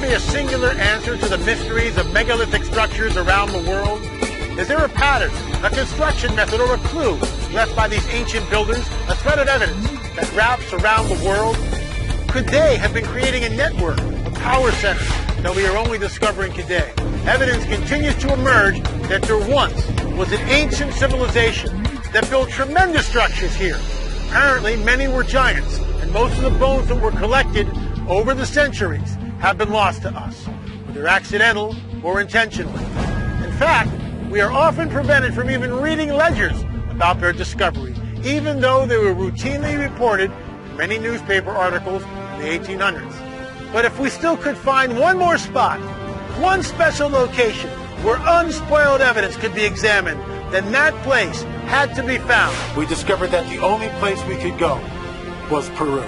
really a singular answer to the mysteries of megalithic structures around the world? Is there a pattern, a construction method, or a clue left by these ancient builders, a thread of evidence that wraps around the world? Could they have been creating a network of power centers that we are only discovering today? Evidence continues to emerge that there once was an ancient civilization that built tremendous structures here. Apparently, many were giants, and most of the bones that were collected over the centuries have been lost to us, whether accidental or intentionally. In fact, we are often prevented from even reading ledgers about their discovery, even though they were routinely reported in many newspaper articles in the 1800s. But if we still could find one more spot, one special location where unspoiled evidence could be examined, then that place had to be found. We discovered that the only place we could go was Peru.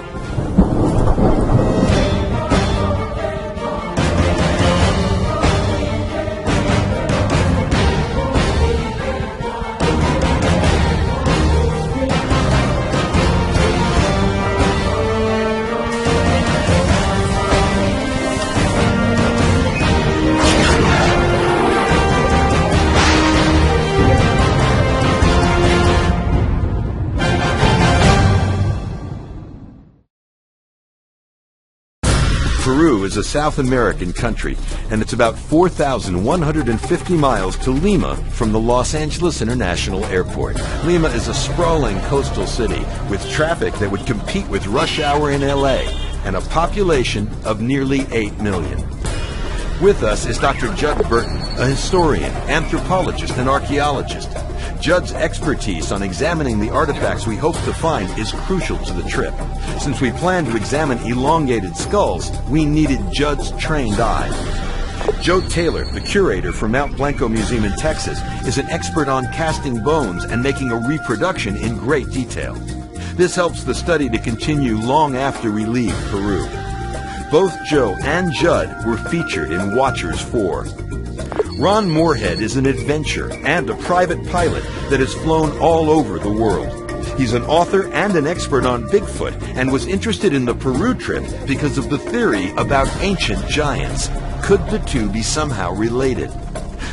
Peru is a South American country, and it's about 4,150 miles to Lima from the Los Angeles International Airport. Lima is a sprawling coastal city with traffic that would compete with rush hour in LA and a population of nearly 8 million. With us is Dr. Judd Burton, a historian, anthropologist, and archaeologist. Judd's expertise on examining the artifacts we hope to find is crucial to the trip. Since we plan to examine elongated skulls, we needed Judd's trained eye. Joe Taylor, the curator for Mount Blanco Museum in Texas, is an expert on casting bones and making a reproduction in great detail. This helps the study to continue long after we leave Peru. Both Joe and Judd were featured in Watchers 4. Ron Moorhead is an adventurer and a private pilot that has flown all over the world. He's an author and an expert on Bigfoot and was interested in the Peru trip because of the theory about ancient giants. Could the two be somehow related?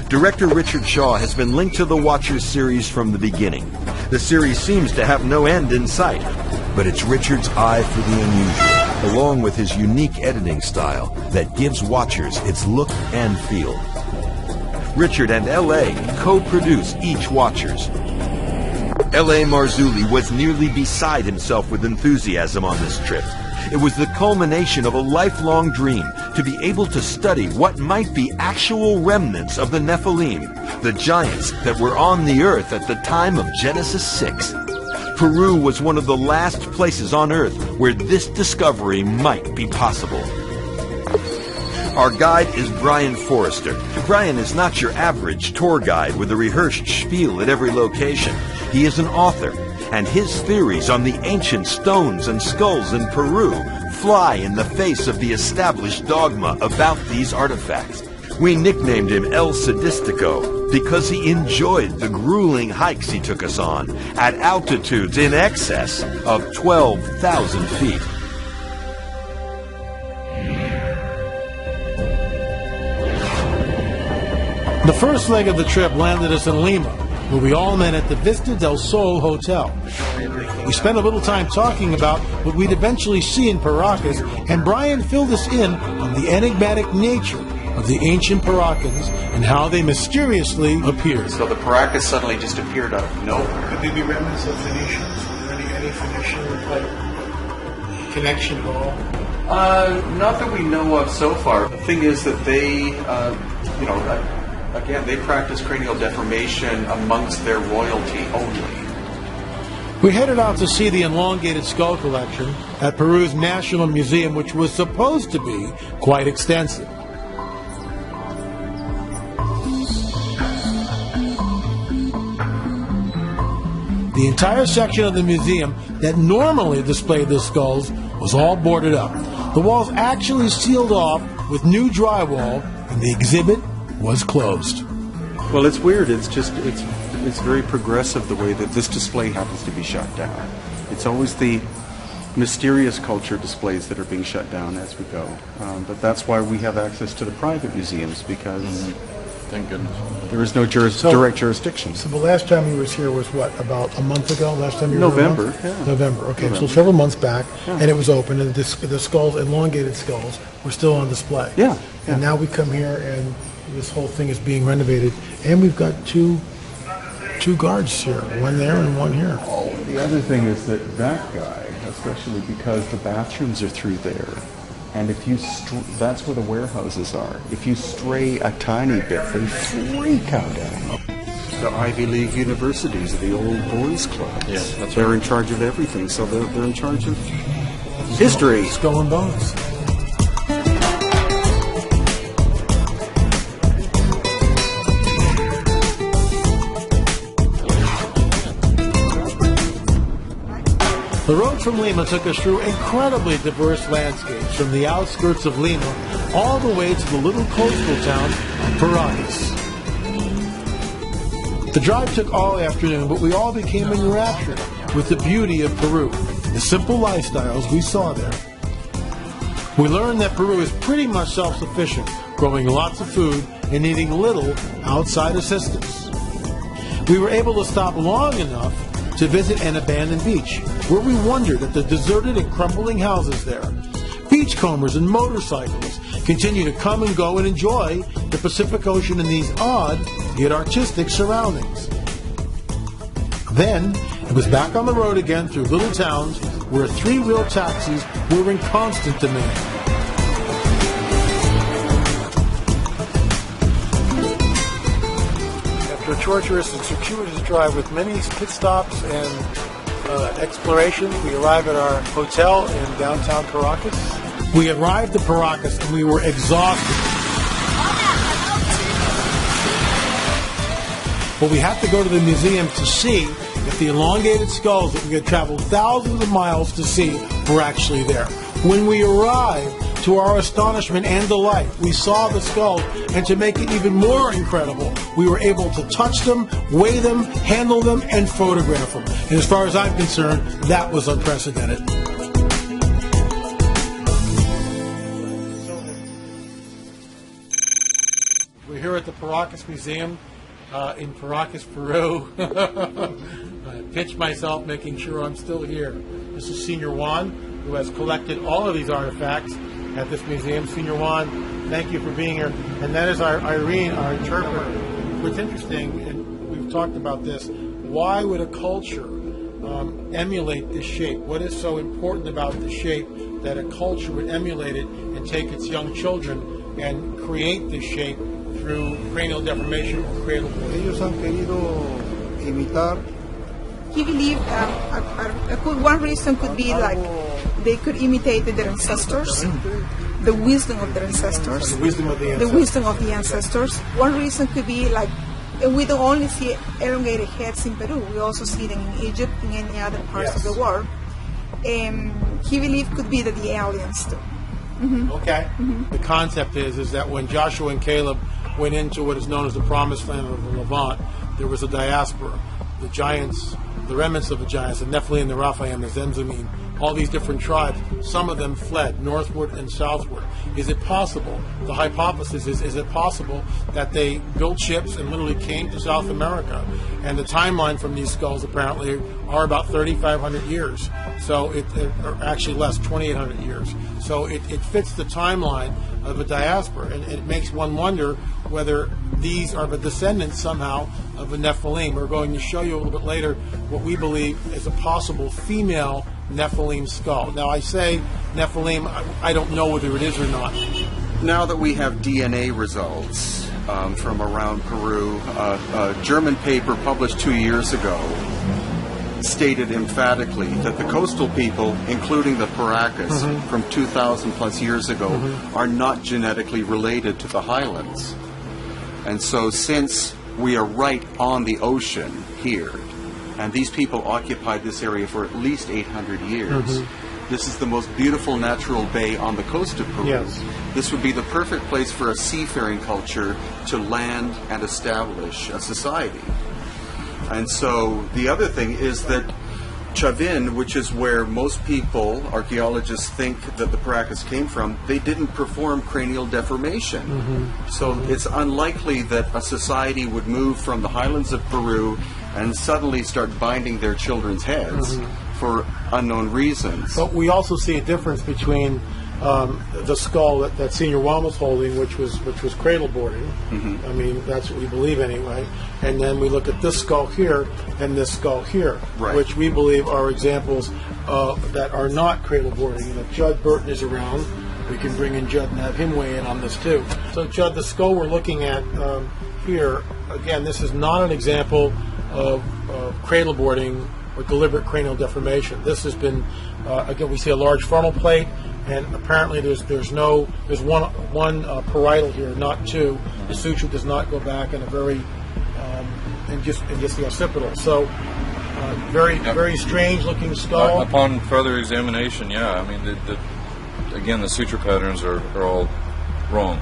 Director Richard Shaw has been linked to the Watchers series from the beginning. The series seems to have no end in sight, but it's Richard's eye for the unusual, along with his unique editing style that gives Watchers its look and feel. Richard and L.A. co-produce each Watchers. L.A. Marzulli was nearly beside himself with enthusiasm on this trip. It was the culmination of a lifelong dream to be able to study what might be actual remnants of the Nephilim, the giants that were on the earth at the time of Genesis 6. Peru was one of the last places on earth where this discovery might be possible. Our guide is Brian Forrester. Brian is not your average tour guide with a rehearsed spiel at every location. He is an author, and his theories on the ancient stones and skulls in Peru fly in the face of the established dogma about these artifacts. We nicknamed him El Sadistico because he enjoyed the grueling hikes he took us on at altitudes in excess of 12,000 feet. The first leg of the trip landed us in Lima, where we all met at the Vista del Sol Hotel. We spent a little time talking about what we'd eventually see in Paracas, and Brian filled us in on the enigmatic nature of the ancient Paracans and how they mysteriously appeared. So the Paracas suddenly just appeared out of nowhere. Could they be remnants of Phoenicians? Is there any Phoenician connection at all? Not that we know of so far. The thing is that they, again, they practice cranial deformation amongst their royalty only. We headed out to see the elongated skull collection at Peru's National Museum, which was supposed to be quite extensive. The entire section of the museum that normally displayed the skulls was all boarded up. The walls actually sealed off with new drywall, and the exhibit was closed. Well, it's weird. It's very progressive the way that this display happens to be shut down. It's always the mysterious culture displays that are being shut down as we go. But that's why we have access to the private museums, because Thank goodness. there is no direct jurisdiction. So the last time he was here was what, about a month ago? Last time you were November, here? yeah. November, okay. November. So several months back, Yeah. and it was open, and the skulls, elongated skulls, were still on display. Yeah, And yeah. now we come here, and this whole thing is being renovated, and we've got two guards here, one there and one here. Oh, the other thing is that guy, especially because the bathrooms are through there, and if you that's where the warehouses are. If you stray a tiny bit, they freak out at them. The Ivy League universities, the old boys clubs. Yeah, that's they're in charge of everything, so they're in charge of history. Skull and bones. The road from Lima took us through incredibly diverse landscapes, from the outskirts of Lima all the way to the little coastal town of Paracas. The drive took all afternoon, but we all became enraptured with the beauty of Peru, the simple lifestyles we saw there. We learned that Peru is pretty much self-sufficient, growing lots of food and needing little outside assistance. We were able to stop long enough to visit an abandoned beach, where we wondered at the deserted and crumbling houses there. Beachcombers and motorcyclists continue to come and go and enjoy the Pacific Ocean in these odd yet artistic surroundings. Then it was back on the road again through little towns where three-wheel taxis were in constant demand. After a torturous and circuitous drive with many pit stops and explorations, we arrive at our hotel in downtown Caracas. We arrived at Paracas and we were exhausted. But we have to go to the museum to see if the elongated skulls that we had traveled thousands of miles to see were actually there. When we arrived, to our astonishment and delight, we saw the skulls, and to make it even more incredible, we were able to touch them, weigh them, handle them, and photograph them. And as far as I'm concerned, that was unprecedented. We're here at the Paracas Museum in Paracas, Peru. I pinch myself, making sure I'm still here. This is Senior Juan, who has collected all of these artifacts at this museum. Senior Juan, thank you for being here. And that is our Irene, our interpreter. What's interesting, and we've talked about this, why would a culture emulate this shape? What is so important about the shape that a culture would emulate it and take its young children and create this shape through cranial deformation or cradle? Ellos han querido imitar. He believed one reason could be like they could imitate their ancestors, the wisdom of their ancestors, The wisdom of the the ancestors. wisdom of the ancestors. One reason could be like we don't only see elongated heads in Peru, we also see them in Egypt and any other parts of the world. He believed could be that the aliens do. Okay. The concept is that when Joshua and Caleb went into what is known as the Promised Land of the Levant, there was a diaspora. The giants, the remnants of the giants, the Nephilim, the Raphaim, the Zenzumim, all these different tribes, some of them fled northward and southward. Is it possible, the hypothesis is it possible that they built ships and literally came to South America? And the timeline from these skulls apparently are about 3,500 years. So or actually less, 2,800 years. So it fits the timeline of a diaspora, and it makes one wonder whether these are the descendants somehow of a Nephilim. We're going to show you a little bit later what we believe is a possible female Nephilim skull. Now, I say Nephilim, I don't know whether it is or not. Now that we have DNA results from around Peru, a German paper published 2 years ago stated emphatically that the coastal people, including the Paracas from 2,000 plus years ago, are not genetically related to the highlands. And so since we are right on the ocean here, and these people occupied this area for at least 800 years, this is the most beautiful natural bay on the coast of Peru. Yes. This would be the perfect place for a seafaring culture to land and establish a society. And so the other thing is that Chavin, which is where most people, archaeologists, think that the Paracas came from, they didn't perform cranial deformation. So it's unlikely that a society would move from the highlands of Peru and suddenly start binding their children's heads for unknown reasons. But we also see a difference between the skull that Senior Juan was holding, which was cradle boarding. I mean, that's what we believe anyway. And then we look at this skull here and this skull here, which we believe are examples that are not cradle boarding. And if Judd Burton is around, we can bring in Judd and have him weigh in on this too. So Judd, the skull we're looking at here, again, this is not an example of cradle boarding or deliberate cranial deformation. This has been, again, we see a large frontal plate, and apparently there's one parietal here, not two. The suture does not go back in a very and just the occipital. So very strange looking skull. Upon further examination, I mean again the suture patterns are all wrong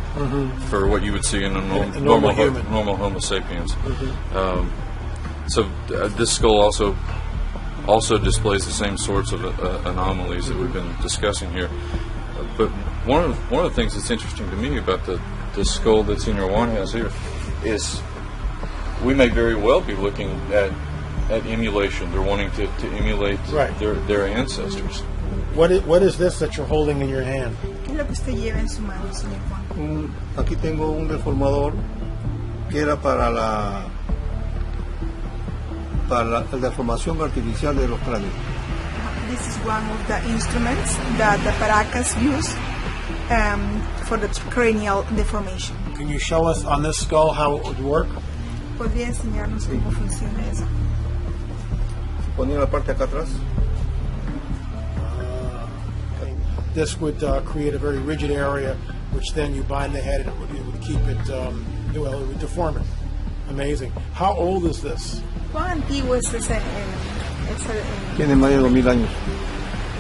for what you would see in a normal Homo sapiens. So this skull also displays the same sorts of anomalies that we've been discussing here. But one of the things that's interesting to me about the skull that Senior Juan has here is we may very well be looking at emulation. They're wanting to emulate their ancestors. What is this that you're holding in your hand? ¿Qué es lo que usted lleva en su mano, señor Juan? Aquí tengo un deformador que era para la deformación artificial de los cráneos. This is one of the instruments that the Paracas use for the cranial deformation. Can you show us on this skull how it would work? ¿Podría enseñarnos cómo funciona eso? Se ponía la parte acá atrás. This would create a very rigid area, which then you bind the head and it would keep it, it would deform it. Amazing. How old is this? ¿Cuán antiguo es ese? Tiene más de 2,000 años.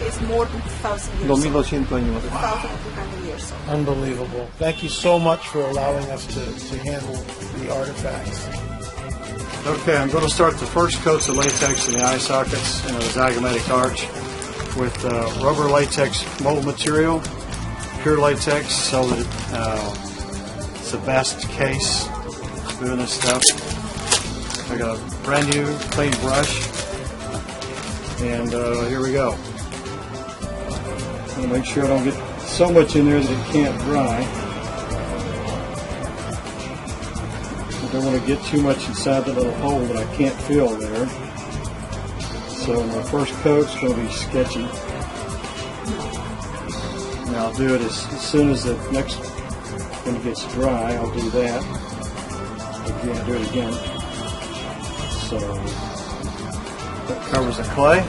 It's more than 2,000 years old. 2,200 años. 2,200 years old. Unbelievable. Thank you so much for allowing us to handle the artifacts. Okay, I'm going to start the first coats of latex in the eye sockets in a zygomatic arch with rubber latex mold material, pure latex, so that it's the best case doing this stuff. I got a brand new clean brush, and here we go. I'm going to make sure I don't get so much in there that it can't dry. I don't want to get too much inside the little hole that I can't feel there. So my first coat's going to be sketchy. Now I'll do it as soon as the next one gets dry. I'll do that. Again, do it again. So that covers the clay.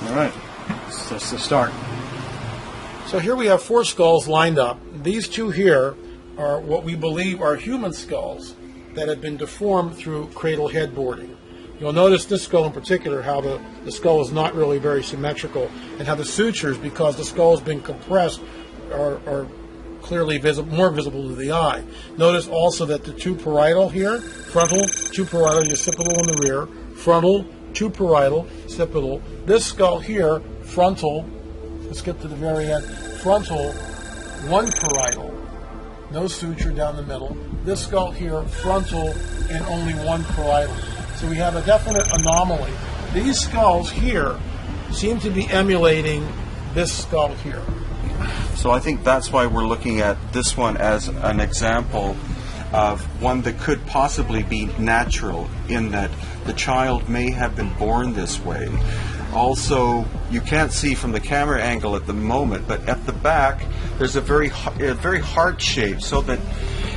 All right, that's the start. So here we have 4 skulls lined up. These 2 here are what we believe are human skulls that have been deformed through cradle head boarding. You'll notice this skull in particular, how the skull is not really very symmetrical, and how the sutures, because the skull has been compressed, are clearly more visible to the eye. Notice also that the 2 parietal here, frontal, 2 parietal, your occipital in the rear, frontal, 2 parietal, occipital. This skull here, frontal, let's get to the very end, frontal, 1 parietal, no suture down the middle. This skull here, frontal, and only 1 parietal. So we have a definite anomaly. These skulls here seem to be emulating this skull here. So I think that's why we're looking at this one as an example of one that could possibly be natural, in that the child may have been born this way. Also, you can't see from the camera angle at the moment, but at the back there's a very hard shape, so that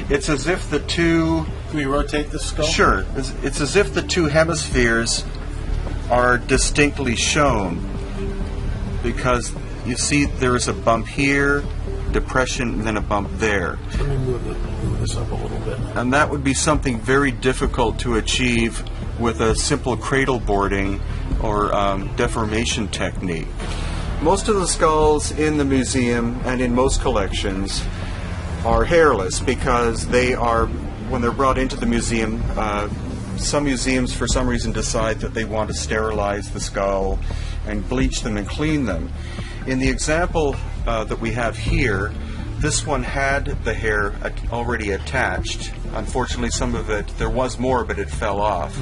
it's as if the 2... Can we rotate the skull? Sure. It's as if the 2 hemispheres are distinctly shown, because you see there is a bump here, depression, and then a bump there. Let me move this up a little bit. And that would be something very difficult to achieve with a simple cradle boarding or deformation technique. Most of the skulls in the museum and in most collections are hairless, because they are when they're brought into the museum, some museums for some reason decide that they want to sterilize the skull and bleach them and clean them. In the example that we have here, this one had the hair already attached. Unfortunately, some of it, there was more, but it fell off.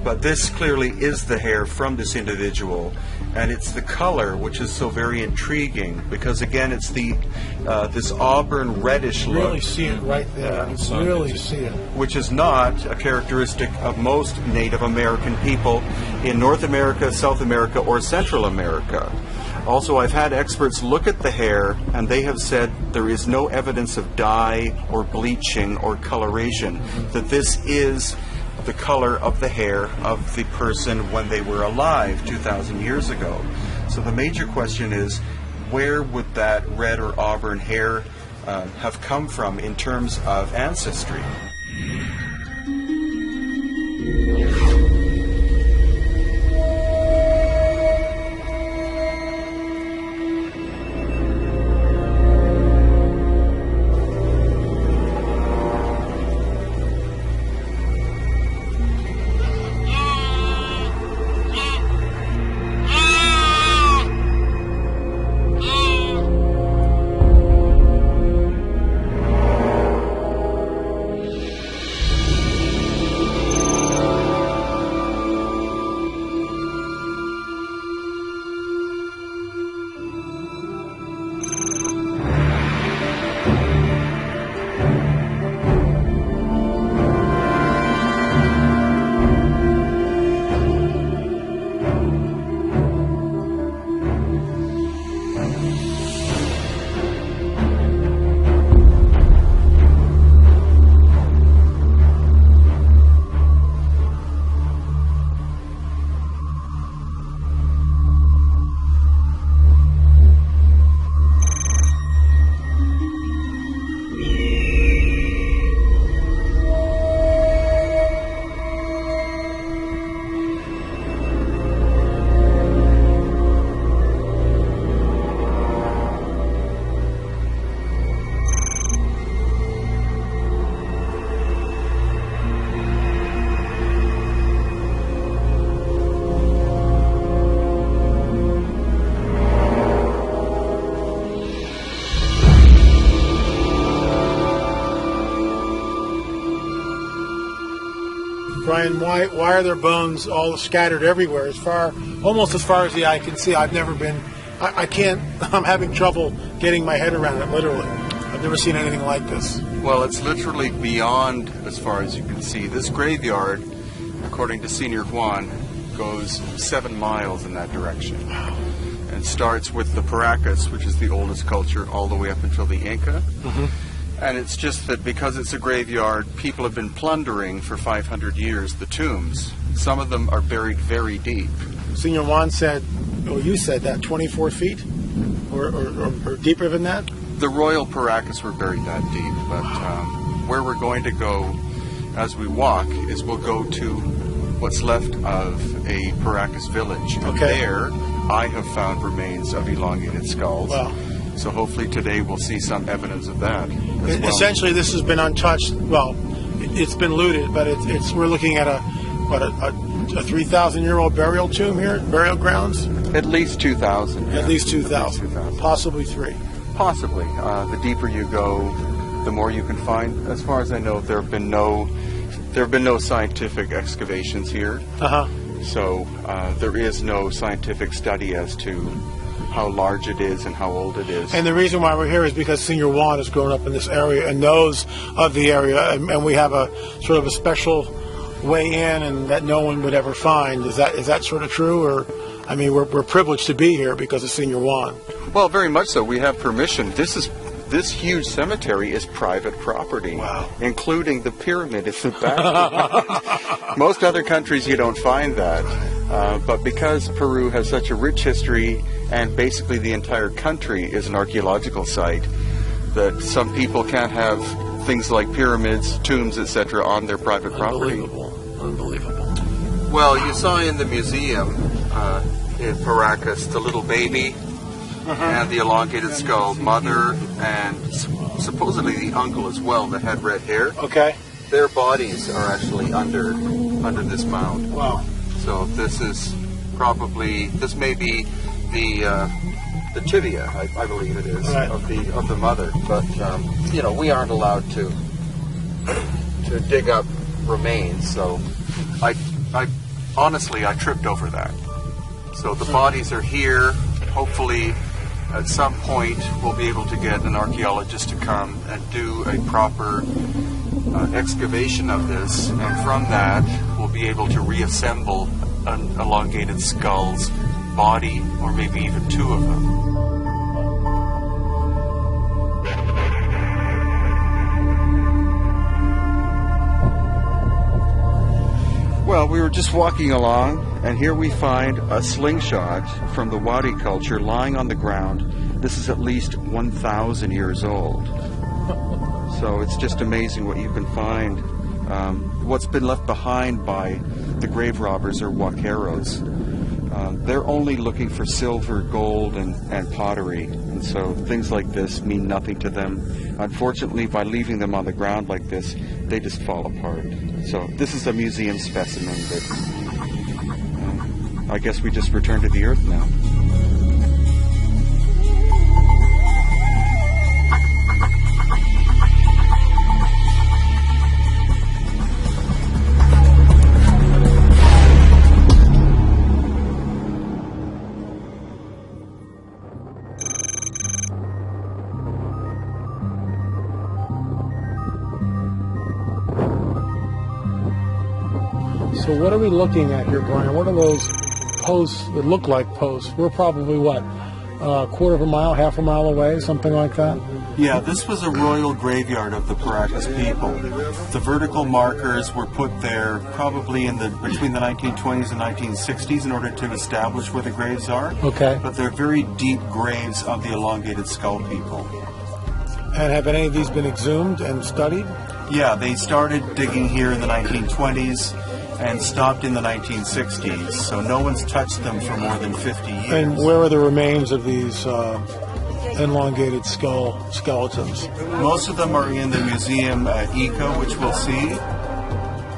But this clearly is the hair from this individual, and it's the color which is so very intriguing, because again, it's the this auburn reddish look. Really see it right there. Really see it. Which is not a characteristic of most Native American people in North America, South America, or Central America. Also, I've had experts look at the hair, and they have said there is no evidence of dye or bleaching or coloration, that this is the color of the hair of the person when they were alive 2,000 years ago. So the major question is, where would that red or auburn hair have come from in terms of ancestry? Brian, why are there bones all scattered everywhere, almost as far as the eye can see? I've never been. I can't. I'm having trouble getting my head around it. Literally, I've never seen anything like this. Well, it's literally beyond as far as you can see. This graveyard, according to Senior Juan, goes 7 miles in that direction. And starts with the Paracas, which is the oldest culture, all the way up until the Inca. And it's just that because it's a graveyard, people have been plundering for 500 years the tombs. Some of them are buried very deep. Senior Juan said, or you said that, 24 feet? Or deeper than that? The royal Paracas were buried that deep, but where we're going to go as we walk is we'll go to what's left of a Paracas village. And there, I have found remains of elongated skulls. Wow. So hopefully today we'll see some evidence of that. Essentially, this has been untouched. Well, it's been looted, but we're looking at a 3,000-year-old burial tomb here, burial grounds. At least 2,000. At least 2,000. Possibly 3. Possibly. The deeper you go, the more you can find. As far as I know, there have been no scientific excavations here. So there is no scientific study as to how large it is and how old it is. And the reason why we're here is because Senior Juan has grown up in this area and knows of the area, and we have a sort of a special way in and that no one would ever find. Is that sort of true? Or, I mean, we're privileged to be here because of Senior Juan. Well, very much so. We have permission. This huge cemetery is private property, including the pyramid in the back. Most other countries you don't find that. But because Peru has such a rich history and basically the entire country is an archaeological site, that some people can't have things like pyramids, tombs, etc. on their private property. Unbelievable. Well, you saw in the museum in Paracas the little baby and the elongated skull, mother, and supposedly the uncle as well that had red hair. Okay. their bodies are actually under this mound. Wow. So this is probably, this may be the tibia, I believe it is, right, of the mother. But you know, we aren't allowed to dig up remains. So I honestly tripped over that. So the bodies are here. Hopefully, at some point, we'll be able to get an archaeologist to come and do a proper excavation of this, and from that, we'll be able to reassemble an elongated skull's body, or maybe even two of them. Well, we were just walking along, and here we find a slingshot from the Wadi culture lying on the ground. This is at least 1,000 years old. So it's just amazing what you can find. What's been left behind by the grave robbers or huaqueros. They're only looking for silver, gold, and pottery. And so things like this mean nothing to them. Unfortunately, by leaving them on the ground like this, they just fall apart. So this is a museum specimen that I guess we just return to the earth now. So what are we looking at here, Brian? What are those posts that look like posts? We're probably, what, a quarter of a mile, half a mile away, something like that? Yeah, this was a royal graveyard of the Paracas people. The vertical markers were put there probably between the 1920s and 1960s in order to establish where the graves are. Okay. But they're very deep graves of the elongated skull people. And have any of these been exhumed and studied? Yeah, they started digging here in the 1920s and stopped in the 1960s, so no one's touched them for more than 50 years. And where are the remains of these elongated skeletons? Most of them are in the museum at Ica, which we'll see.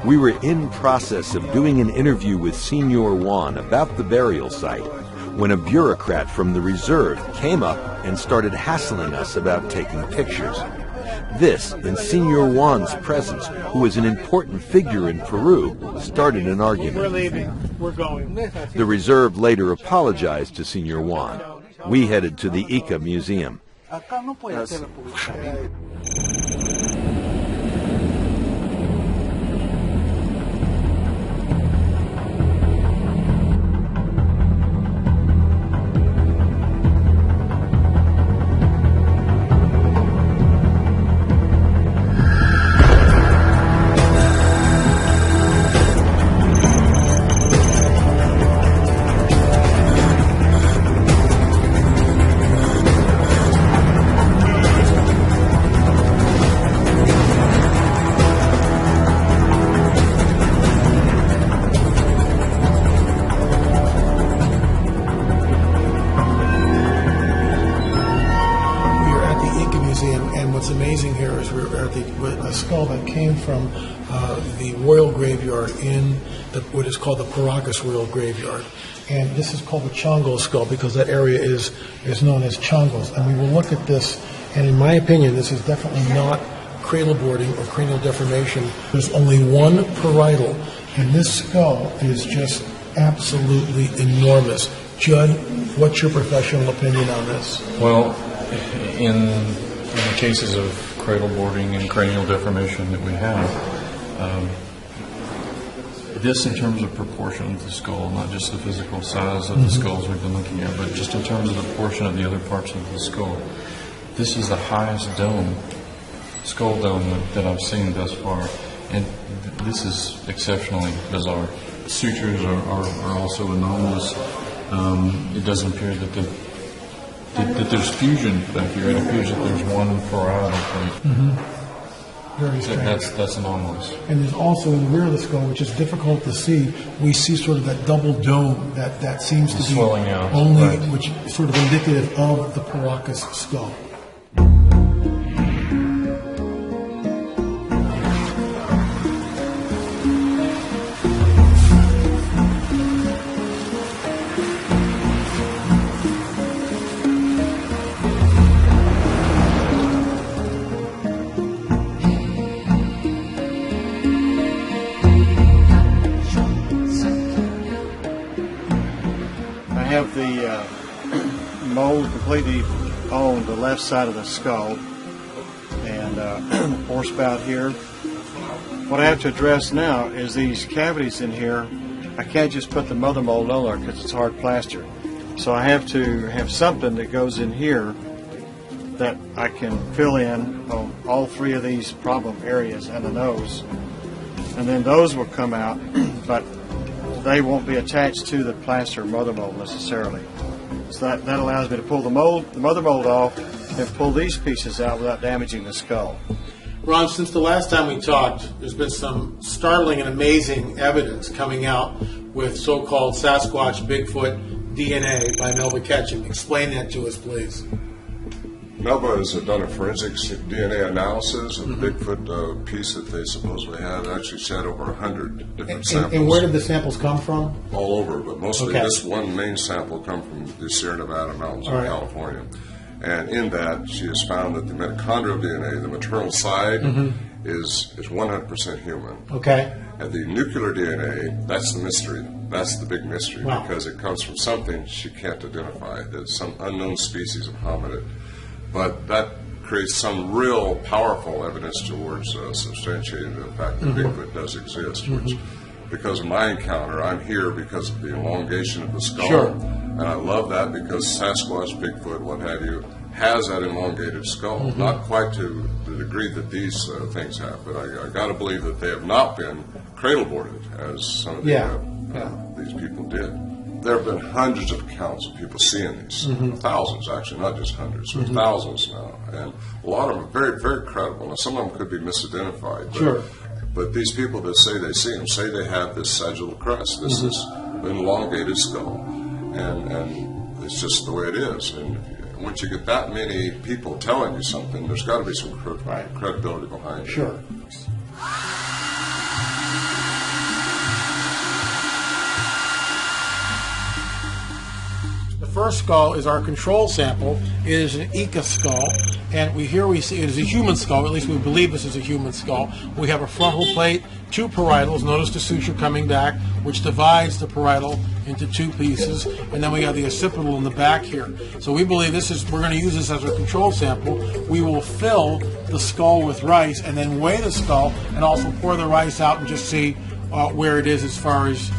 We were in process of doing an interview with Senor Juan about the burial site when a bureaucrat from the reserve came up and started hassling us about taking pictures. This, in Senor Juan's presence, who was an important figure in Peru, started an argument. We're leaving. We're going. The reserve later apologized to Senor Juan. We headed to the Ica Museum. What's amazing here is we're at a skull that came from the royal graveyard in what is called the Paracas Royal Graveyard. And this is called the Chongo skull because that area is known as Chongos. And we will look at this, and in my opinion, this is definitely not cradle boarding or cranial deformation. There's only one parietal, and this skull is just absolutely enormous. Judd, what's your professional opinion on this? Well, in the cases of cradle boarding and cranial deformation that we have, this in terms of proportion of the skull, not just the physical size of the skulls we've been looking at, but just in terms of the portion of the other parts of the skull, this is the highest dome, skull dome that I've seen thus far, and this is exceptionally bizarre. The sutures are also anomalous. It doesn't appear that there's fusion back here. It appears that there's one parietal plate. Very strange. That's anomalous. And there's also in the rear of the skull, which is difficult to see, we see sort of that double dome that seems to be swelling out, only, right, which is sort of indicative of the Paracas skull. completely on the left side of the skull, and four spout here. What I have to address now is these cavities in here. I can't just put the mother mold on there because it's hard plaster. So I have to have something that goes in here that I can fill in on all three of these problem areas and the nose. And then those will come out, but they won't be attached to the plaster mother mold necessarily. So that allows me to pull the mother mold off, and pull these pieces out without damaging the skull. Ron, since the last time we talked, there's been some startling and amazing evidence coming out with so-called Sasquatch Bigfoot DNA by Melba Ketchum. Explain that to us, please. Melba has done a forensics DNA analysis of the Bigfoot piece that they supposedly had. Actually, she had over 100 different samples. And where did the samples come from? All over, but mostly this one main sample come from the Sierra Nevada mountains of California. And in that, she has found that the mitochondrial DNA, the maternal side, is 100% human. Okay. And the nuclear DNA, that's the mystery. That's the big mystery, because it comes from something she can't identify. There's some unknown species of hominid. But that creates some real powerful evidence towards substantiating the fact that Bigfoot does exist, which, because of my encounter, I'm here because of the elongation of the skull. Sure. And I love that because Sasquatch, Bigfoot, what have you, has that elongated skull. Not quite to the degree that these things have, but I got to believe that they have not been cradle-boarded, as some of these people did. There have been hundreds of accounts of people seeing these, thousands actually, not just hundreds, but thousands now. And a lot of them are very, very credible. Now, some of them could be misidentified. But these people that say they see them say they have this sagittal crest, this elongated skull. And it's just the way it is. And once you get that many people telling you something, there's got to be some credibility behind it. Sure. The first skull is our control sample. It is an Ika skull, and we see it is a human skull. At least we believe this is a human skull. We have a frontal plate, two parietals. Notice the suture coming back, which divides the parietal into two pieces, and then we have the occipital in the back here. So we believe we're going to use this as a control sample. We will fill the skull with rice, and then weigh the skull, and also pour the rice out and just see where it is as far as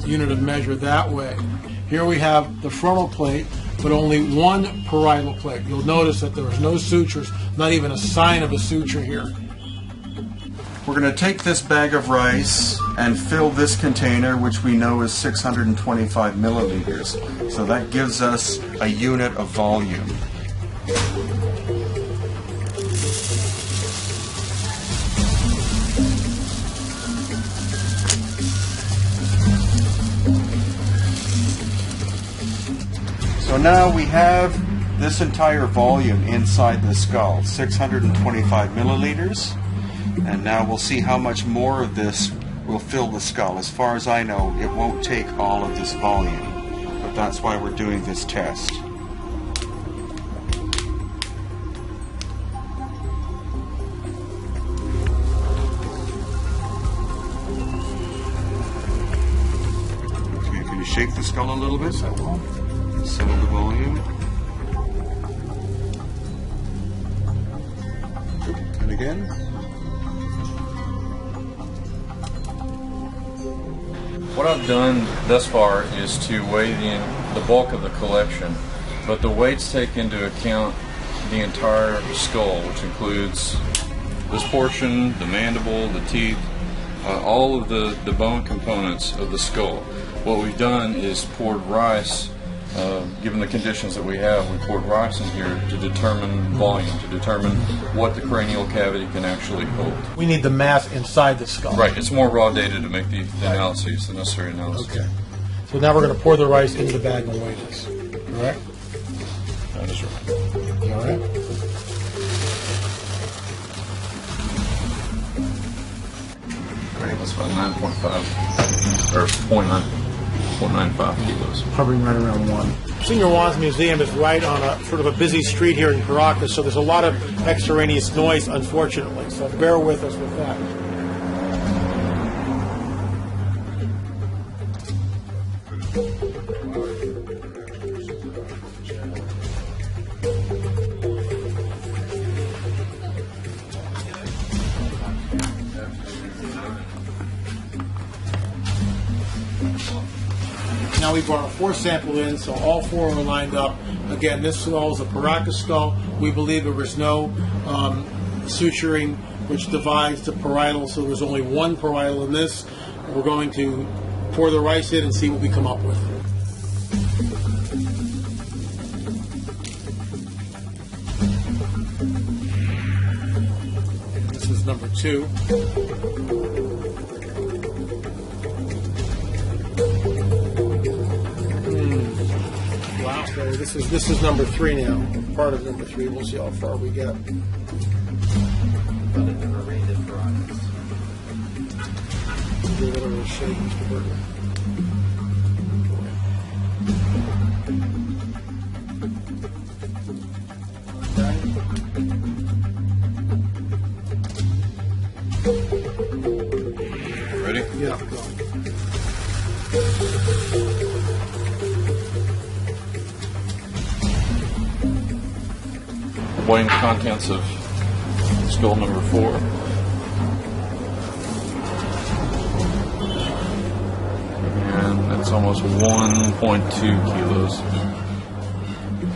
unit of measure that way. Here we have the frontal plate, but only one parietal plate. You'll notice that there's no sutures, not even a sign of a suture here. We're going to take this bag of rice and fill this container, which we know is 625 milliliters. So that gives us a unit of volume. So now we have this entire volume inside the skull, 625 milliliters. And now we'll see how much more of this will fill the skull. As far as I know, it won't take all of this volume, but that's why we're doing this test. Okay, can you shake the skull a little bit? Some of the volume. And again. What I've done thus far is to weigh the bulk of the collection, but the weights take into account the entire skull, which includes this portion, the mandible, the teeth, all of the bone components of the skull. What we've done is poured rice. Given the conditions that we have, we poured rice in here to determine volume, to determine what the cranial cavity can actually hold. We need the mass inside the skull. Right, it's more raw data to make the analyses, the necessary analysis. Okay. So now we're going to pour the rice into the bag and weigh this. Correct? That is right. All right. Right, that's about 9.5, or 0.95 kilos. Hovering right around 1. Senior Juan's Museum is right on a sort of a busy street here in Caracas, so there's a lot of extraneous noise, unfortunately. So bear with us with that. Now we brought a fourth sample in, so all four are lined up. Again, this skull is a Paracas skull. We believe there was no suturing which divides the parietal, so there's only one parietal in this. We're going to pour the rice in and see what we come up with. This is number 2. Wow. So this is number 3 now. Part of number 3. We'll see how far we get. Give it a little shake, Mr. Burger. Ready? Yeah, go. Weighing the contents of skull number 4. And it's almost 1.2 kilos.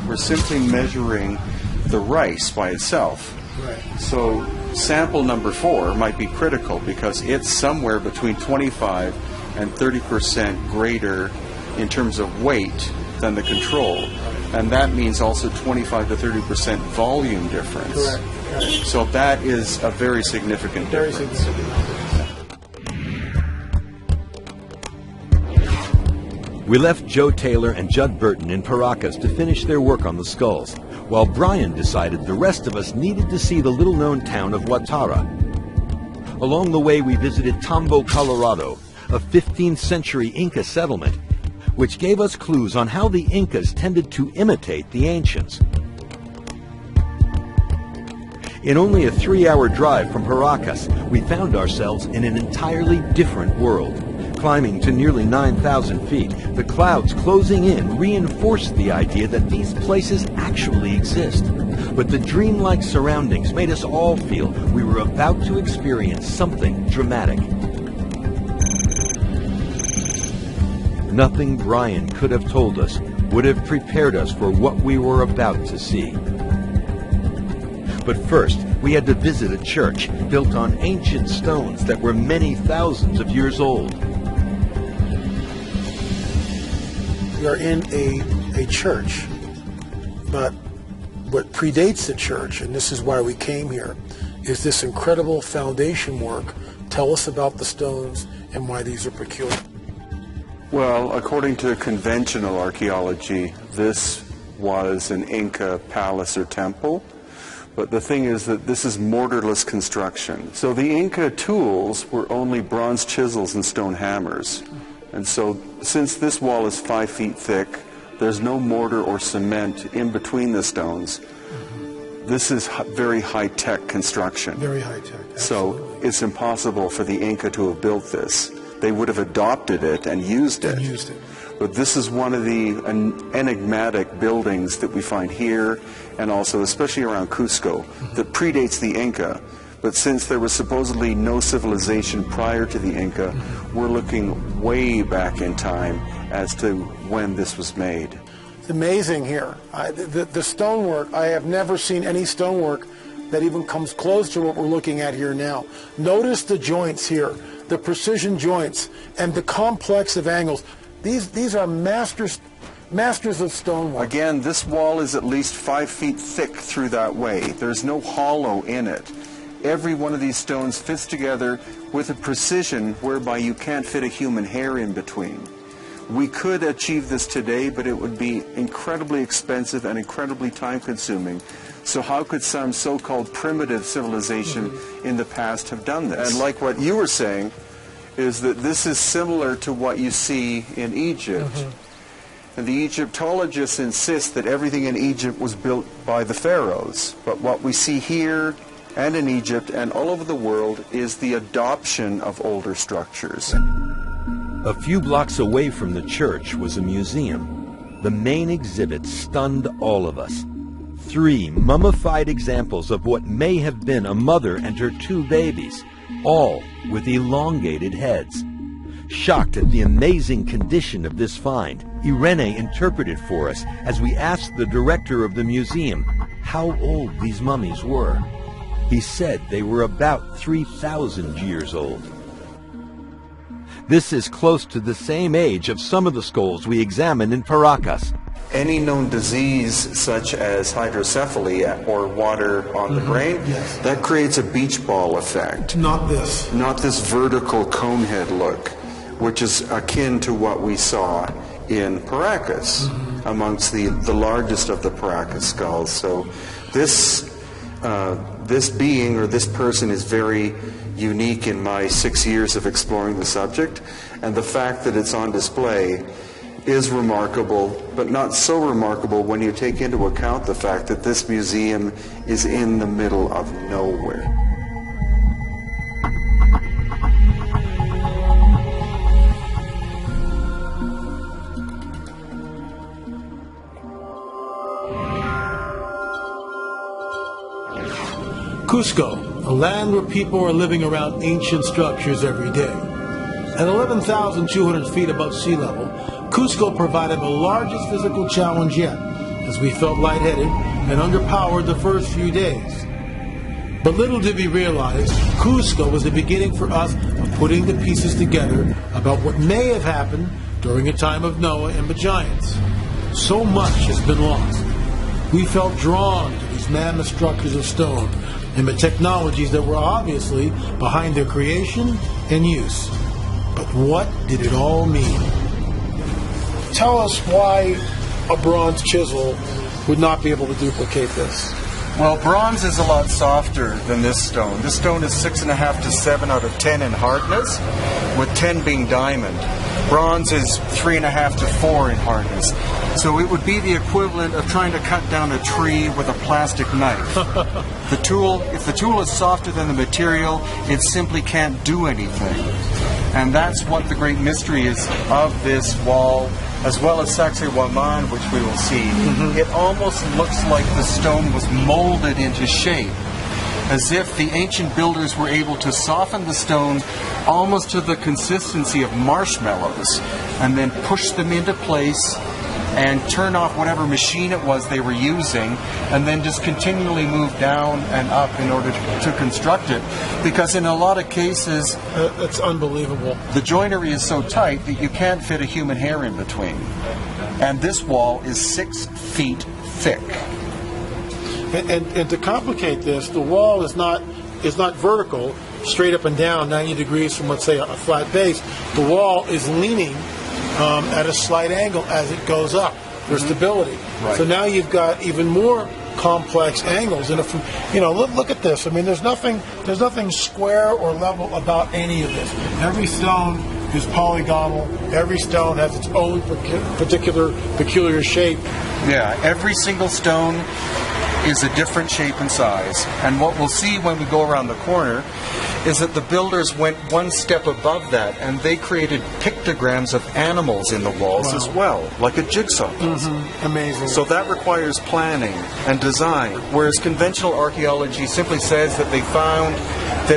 We're simply measuring the rice by itself. Right. So sample number 4 might be critical because it's somewhere between 25 and 30% greater in terms of weight than the control. And that means also 25 to 30% volume difference. Correct. Right. So that is a very significant difference. We left Joe Taylor and Judd Burton in Paracas to finish their work on the skulls, while Brian decided the rest of us needed to see the little-known town of Huatara. Along the way, we visited Tambo, Colorado, a 15th century Inca settlement, which gave us clues on how the Incas tended to imitate the ancients. In only a 3-hour drive from Paracas, we found ourselves in an entirely different world. Climbing to nearly 9,000 feet, the clouds closing in reinforced the idea that these places actually exist. But the dreamlike surroundings made us all feel we were about to experience something dramatic. Nothing Brian could have told us would have prepared us for what we were about to see. But first, we had to visit a church built on ancient stones that were many thousands of years old. We are in a church, but what predates the church, and this is why we came here, is this incredible foundation work. Tell us about the stones and why these are peculiar. Well, according to conventional archaeology, this was an Inca palace or temple. But the thing is that this is mortarless construction. So the Inca tools were only bronze chisels and stone hammers. And so since this wall is 5 feet thick, there's no mortar or cement in between the stones. This is very high-tech construction. Very high-tech, absolutely. So it's impossible for the Inca to have built this. They would have adopted it and used it. But this is one of the enigmatic buildings that we find here and also especially around Cusco that predates the Inca. But since there was supposedly no civilization prior to the Inca, we're looking way back in time as to when this was made. It's amazing here. The stonework, I have never seen any stonework that even comes close to what we're looking at here now. Notice the joints here, the precision joints, and the complex of angles. These are masters of stonework. Again, this wall is at least 5 feet thick through that way. There's no hollow in it. Every one of these stones fits together with a precision whereby you can't fit a human hair in between. We could achieve this today, but it would be incredibly expensive and incredibly time-consuming. So how could some so-called primitive civilization in the past have done this? And like what you were saying, is that this is similar to what you see in Egypt. And the Egyptologists insist that everything in Egypt was built by the pharaohs. But what we see here and in Egypt and all over the world is the adoption of older structures. A few blocks away from the church was a museum. The main exhibit stunned all of us. 3 mummified examples of what may have been a mother and her 2 babies, all with elongated heads. Shocked at the amazing condition of this find, Irene interpreted for us as we asked the director of the museum how old these mummies were. He said they were about 3,000 years old. This is close to the same age of some of the skulls we examined in Paracas. Any known disease, such as hydrocephaly or water on the brain, that creates a beach ball effect. Not this. Not this vertical conehead look, which is akin to what we saw in Paracas, amongst the largest of the Paracas skulls. So this being or this person is very unique in my 6 years of exploring the subject, and the fact that it's on display is remarkable, but not so remarkable when you take into account the fact that this museum is in the middle of nowhere. Cusco, a land where people are living around ancient structures every day. At 11,200 feet above sea level, Cusco provided the largest physical challenge yet, as we felt lightheaded and underpowered the first few days. But little did we realize, Cusco was the beginning for us of putting the pieces together about what may have happened during a time of Noah and the giants. So much has been lost. We felt drawn to these mammoth structures of stone and the technologies that were obviously behind their creation and use. But what did it all mean? Tell us why a bronze chisel would not be able to duplicate this. Well, bronze is a lot softer than this stone. This stone is 6.5 to 7 out of 10 in hardness, with 10 being diamond. Bronze is 3.5 to 4 in hardness. So it would be the equivalent of trying to cut down a tree with a plastic knife. If the tool is softer than the material, it simply can't do anything. And that's what the great mystery is of this wall, as well as Sacsayhuaman, which we will see. It almost looks like the stone was molded into shape, as if the ancient builders were able to soften the stone almost to the consistency of marshmallows, and then push them into place and turn off whatever machine it was they were using, and then just continually move down and up in order to construct it. Because in a lot of cases, it's unbelievable. The joinery is so tight that you can't fit a human hair in between. And this wall is 6 feet thick. And to complicate this, the wall is not vertical, straight up and down, 90 degrees from, let's say, a flat base. The wall is leaning at a slight angle as it goes up for stability. Right. So now you've got even more complex angles. And if look at this. I mean, there's nothing square or level about any of this. Every stone is polygonal. Every stone has its own peculiar shape. Yeah, every single stone is a different shape and size. And what we'll see when we go around the corner is that the builders went one step above that, and they created pictograms of animals in the walls as well, like a jigsaw puzzle. Amazing. So that requires planning and design, whereas conventional archaeology simply says that they'd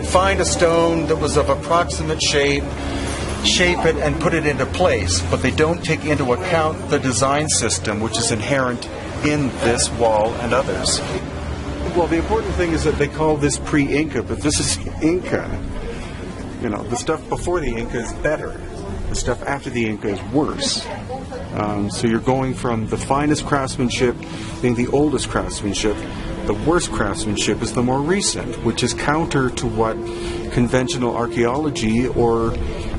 find a stone that was of approximate shape it and put it into place, but they don't take into account the design system which is inherent in this wall and others. Well, the important thing is that they call this pre-Inca, but this is Inca. The stuff before the Inca is better. The stuff after the Inca is worse. So you're going from the finest craftsmanship being the oldest craftsmanship. The worst craftsmanship is the more recent, which is counter to what conventional archaeology or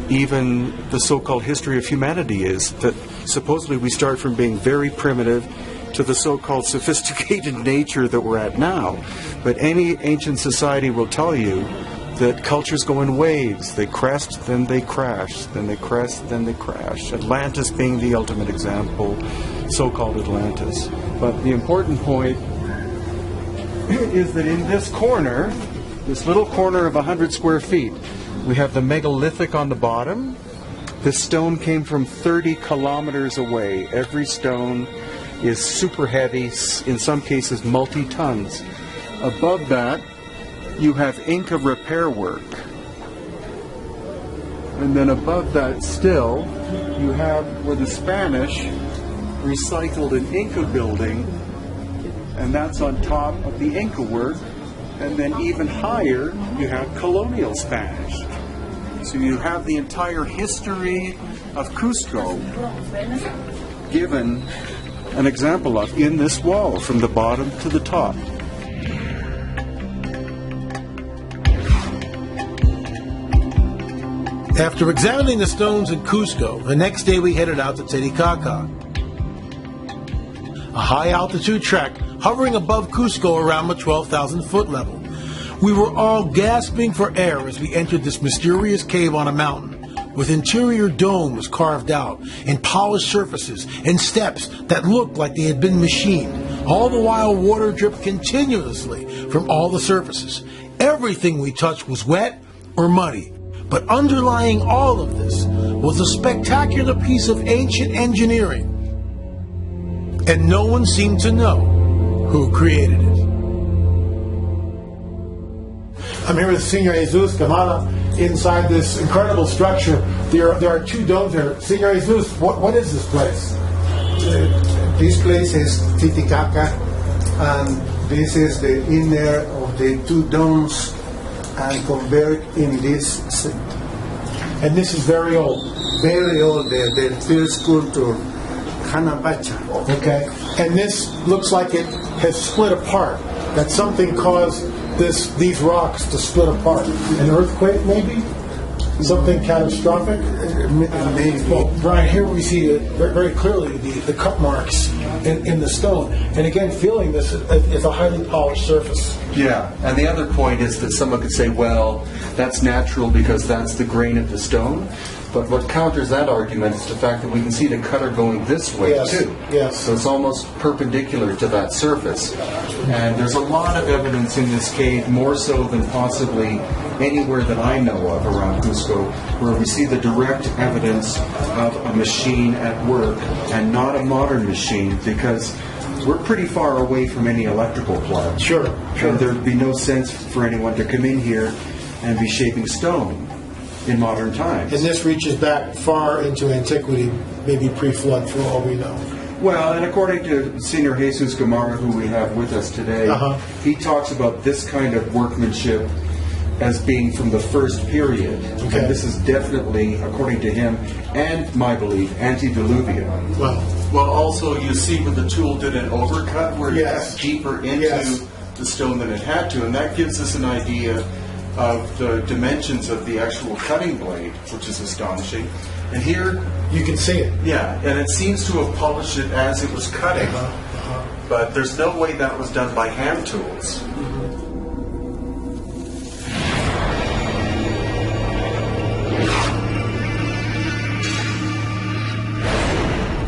even the so-called history of humanity is. That supposedly we start from being very primitive to the so-called sophisticated nature that we're at now. But any ancient society will tell you that cultures go in waves. They crest, then they crash, then they crest, then they crash. Atlantis being the ultimate example, so-called Atlantis. But the important point is that in this corner, this little corner of 100 square feet, we have the megalithic on the bottom. This stone came from 30 kilometers away. Every stone is super heavy, in some cases multi-tons. Above that, you have Inca repair work. And then above that still, you have where the Spanish recycled an Inca building, and that's on top of the Inca work. And then even higher, you have colonial Spanish. So you have the entire history of Cusco given an example of in this wall from the bottom to the top. After examining the stones in Cusco, the next day we headed out to Titicaca, a high-altitude trek hovering above Cusco around the 12,000-foot level. We were all gasping for air as we entered this mysterious cave on a mountain, with interior domes carved out and polished surfaces and steps that looked like they had been machined. All the while, water dripped continuously from all the surfaces. Everything we touched was wet or muddy. But underlying all of this was a spectacular piece of ancient engineering. And no one seemed to know who created it. I'm here with Senor Jesus Gamarra inside this incredible structure. There are two domes there. Senor Jesus, what is this place? This place is Titicaca, and this is the inner of the two domes and convert in this. And this is very old. Very old, the first sculpture, Hanabacha. Okay. And this looks like it has split apart. That something caused these rocks to split apart. An earthquake, maybe? Something catastrophic? Maybe. Well, Brian, here we see very clearly the cut marks in the stone. And again, feeling this, it's a highly polished surface. Yeah, and the other point is that someone could say, well, that's natural because that's the grain of the stone. But what counters that argument is the fact that we can see the cutter going this way, too. Yes. So it's almost perpendicular to that surface. And there's a lot of evidence in this cave, more so than possibly anywhere that I know of around Cusco, where we see the direct evidence of a machine at work and not a modern machine, because we're pretty far away from any electrical plug. Sure. And there'd be no sense for anyone to come in here and be shaping stone in modern times. And this reaches back far into antiquity, maybe pre-flood for all we know. Well, and according to Senor Jesus Gamarra, who we have with us today, he talks about this kind of workmanship as being from the first period. Okay. And this is definitely, according to him, and my belief, antediluvian. Well, also you see when the tool did an overcut where it got deeper into the stone than it had to, and that gives us an idea of the dimensions of the actual cutting blade, which is astonishing. And here you can see it. Yeah, and it seems to have polished it as it was cutting, but there's no way that was done by hand tools.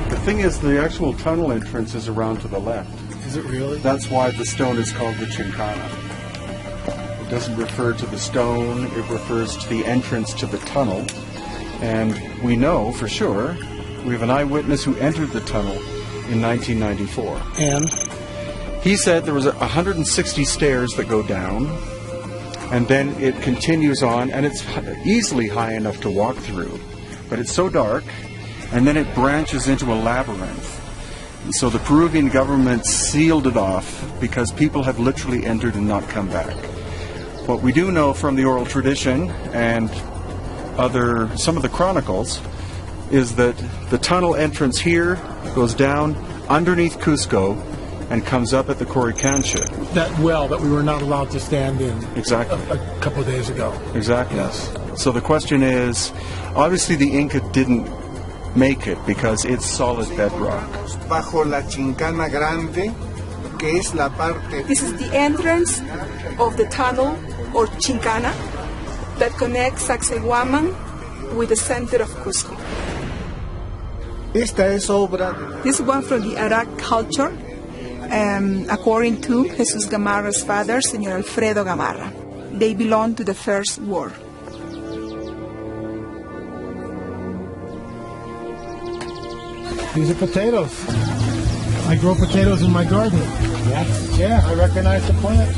The thing is, the actual tunnel entrance is around to the left. Is it really? That's why the stone is called the Chincana. It doesn't refer to the stone, it refers to the entrance to the tunnel. And we know for sure, we have an eyewitness who entered the tunnel in 1994. And? He said there was 160 stairs that go down, and then it continues on, and it's easily high enough to walk through. But it's so dark, and then it branches into a labyrinth. So the Peruvian government sealed it off because people have literally entered and not come back. What we do know from the oral tradition and some of the chronicles is that the tunnel entrance here goes down underneath Cusco and comes up at the Coricancha. That well that we were not allowed to stand in. Exactly. A couple of days ago. Exactly. Yes. So the question is, obviously the Inca didn't make it because it's solid bedrock. Bajo la Chincana Grande, que es la parte. This is the entrance of the tunnel, or Chincana, that connects Sacsayhuaman with the center of Cusco. Esta es obra. This one from the Arak culture, according to Jesus Gamarra's father, Senor Alfredo Gamarra. They belong to the First War. These are potatoes. I grow potatoes in my garden. Yeah, I recognize the plant.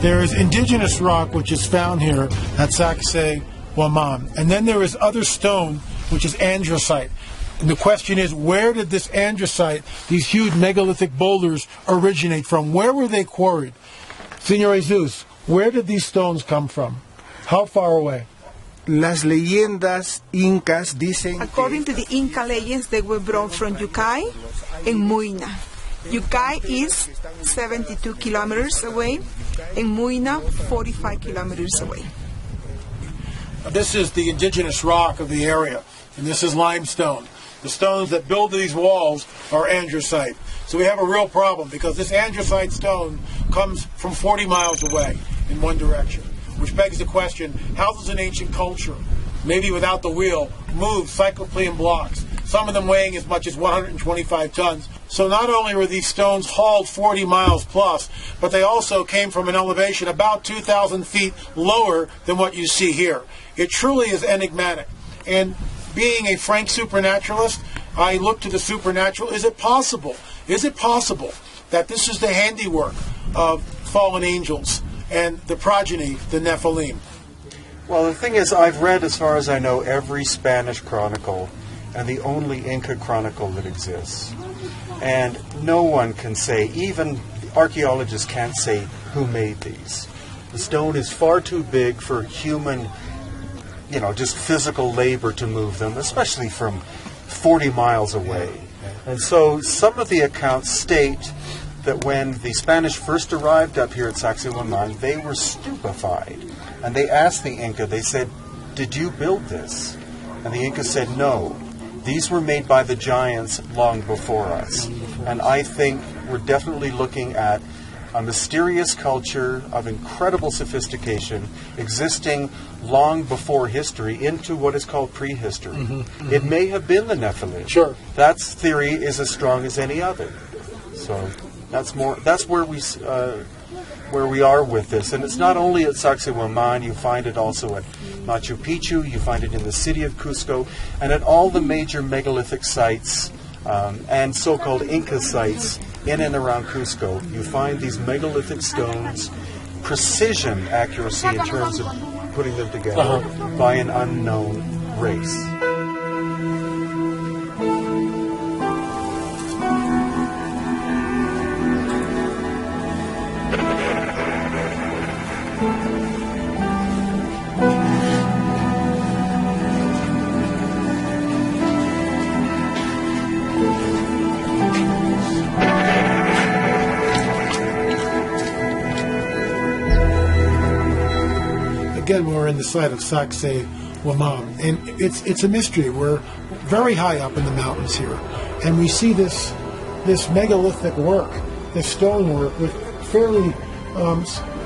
There is indigenous rock, which is found here at Sacsayhuaman. And then there is other stone, which is andesite. And the question is, where did this andesite, these huge megalithic boulders, originate from? Where were they quarried? Senor Jesus, where did these stones come from? How far away? Las leyendas incas dicen According to the Inca legends, they were brought from Yucay and Muina. Yucay is 72 kilometers away, and Muina 45 kilometers away. This is the indigenous rock of the area, and this is limestone. The stones that build these walls are andesite. So we have a real problem because this andesite stone comes from 40 miles away in one direction, which begs the question, how does an ancient culture, maybe without the wheel, move cyclopean blocks, some of them weighing as much as 125 tons? So not only were these stones hauled 40 miles plus, but they also came from an elevation about 2,000 feet lower than what you see here. It truly is enigmatic. And being a frank supernaturalist, I look to the supernatural. Is it possible? Is it possible that this is the handiwork of fallen angels and the progeny, the Nephilim? Well, the thing is, I've read, as far as I know, every Spanish chronicle and the only Inca chronicle that exists. And no one can say, even archaeologists can't say who made these. The stone is far too big for human, just physical labor to move them, especially from 40 miles away. And so some of the accounts state that when the Spanish first arrived up here at Sacsayhuaman, they were stupefied. And they asked the Inca, they said, "Did you build this?" And the Inca said, "No. These were made by the giants long before us." And I think we're definitely looking at a mysterious culture of incredible sophistication existing long before history into what is called prehistory. It may have been the Nephilim. Sure. That theory is as strong as any other. So that's where we are with this. And it's not only at Sacsayhuaman, you find it also at Machu Picchu, you find it in the city of Cusco, and at all the major megalithic sites and so-called Inca sites in and around Cusco. You find these megalithic stones, precision accuracy in terms of putting them together by an unknown race. Again, we're in the site of Sacsayhuaman, and it's a mystery. We're very high up in the mountains here, and we see this megalithic work, this stonework with fairly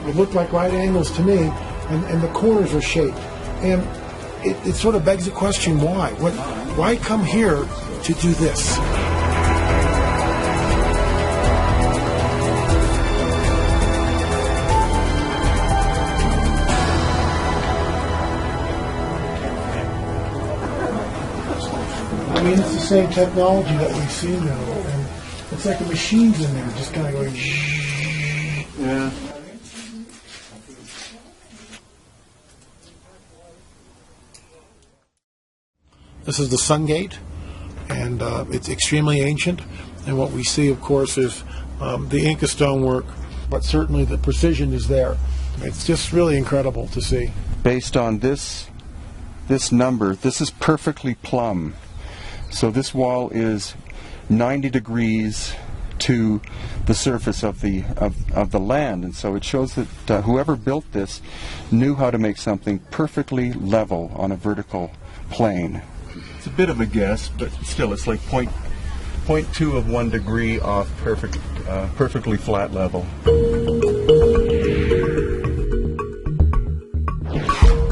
it looked like right angles to me, and the corners are shaped, and it sort of begs the question: why? Why come here to do this? I mean, it's the same technology that we see now, and it's like the machines in there just kind of going shh. Yeah. This is the Sun Gate, and it's extremely ancient, and what we see, of course, is the Inca stonework, but certainly the precision is there. It's just really incredible to see. Based on this number, this is perfectly plumb. So this wall is 90 degrees to the surface of the land, and so it shows that whoever built this knew how to make something perfectly level on a vertical plane. It's a bit of a guess, but still, it's like 0.2 of 1 degree off perfectly flat level.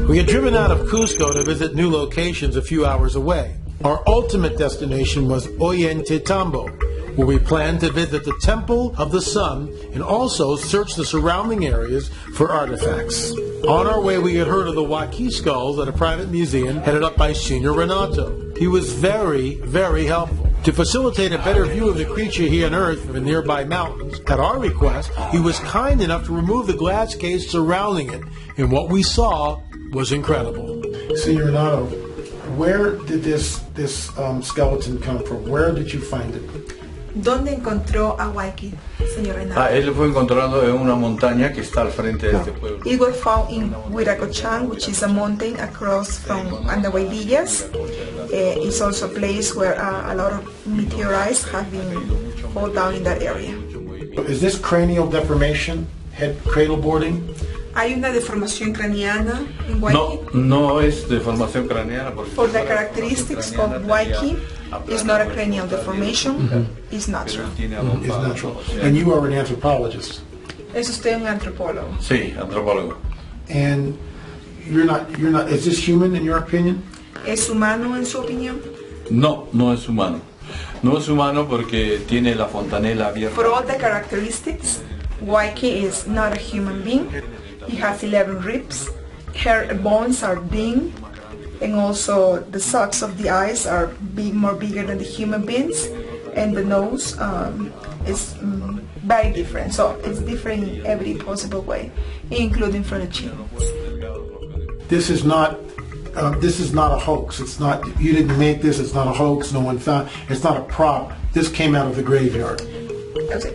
We had driven out of Cusco to visit new locations a few hours away. Our ultimate destination was Ollantaytambo, where we planned to visit the Temple of the Sun and also search the surrounding areas for artifacts. On our way, we had heard of the Waki skulls at a private museum headed up by Senior Renato. He was very, very helpful. To facilitate a better view of the creature he unearthed from the nearby mountains, at our request, he was kind enough to remove the glass case surrounding it, and what we saw was incredible. Senor Renato, where did this skeleton come from? Where did you find it? ¿Dónde encontró a Waikiki, señor Renato? Él lo fue encontrando en una montaña que está al frente de este pueblo. It was found in Huiracochán, which is a mountain across from Andahuaylillas. It's also a place where a lot of meteorites have been fall down in that area. Is this cranial deformation, head cradle boarding? ¿Hay una deformación craneana en Waikiki? No es deformación craneana. For the characteristics of Waikiki, it's not a cranial deformation. It's natural. It's natural. And you are an anthropologist. ¿Es usted un antropólogo? Sí, antropólogo. And you're not. Is this human in your opinion? ¿Es humano en su opinión? No, no es humano. No es humano porque tiene la fontanela abierta. For all the characteristics, Waikiki is not a human being. He has 11 ribs. Her bones are big, and also the sockets of the eyes are more bigger than the human beings, and the nose is very different. So it's different in every possible way, including from the chin. This is not a hoax. It's not. You didn't make this. It's not a hoax. No one found. It's not a prop. This came out of the graveyard.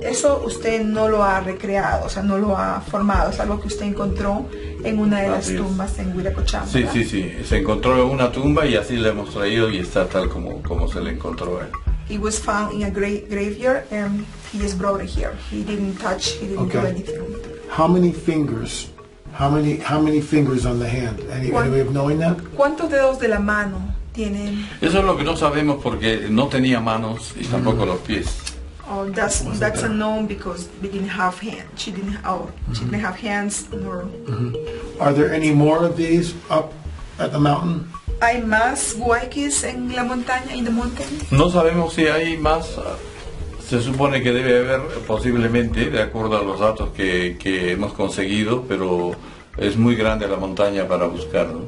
Eso usted no lo ha recreado, o sea, no lo ha formado. Es algo que usted encontró en una de las tumbas en Huiracochán. Sí, sí, sí. Se encontró en una tumba y así la hemos traído y está tal como se le encontró a él. It was found in a graveyard and he just brought it here. He didn't touch. He didn't do anything. How many fingers? How many fingers on the hand? Any way of knowing that? ¿Cuántos dedos de la mano tienen? Eso es lo que no sabemos porque no tenía manos y tampoco los pies. Oh, that's unknown because we didn't have hands. She didn't have hands nor. Are there any more of these up at the mountain? ¿Hay más Waikis en la montaña, in the mountain? No sabemos si hay más. Se supone que debe haber posiblemente, de acuerdo a los datos que hemos conseguido, pero es muy grande la montaña para buscar, ¿no?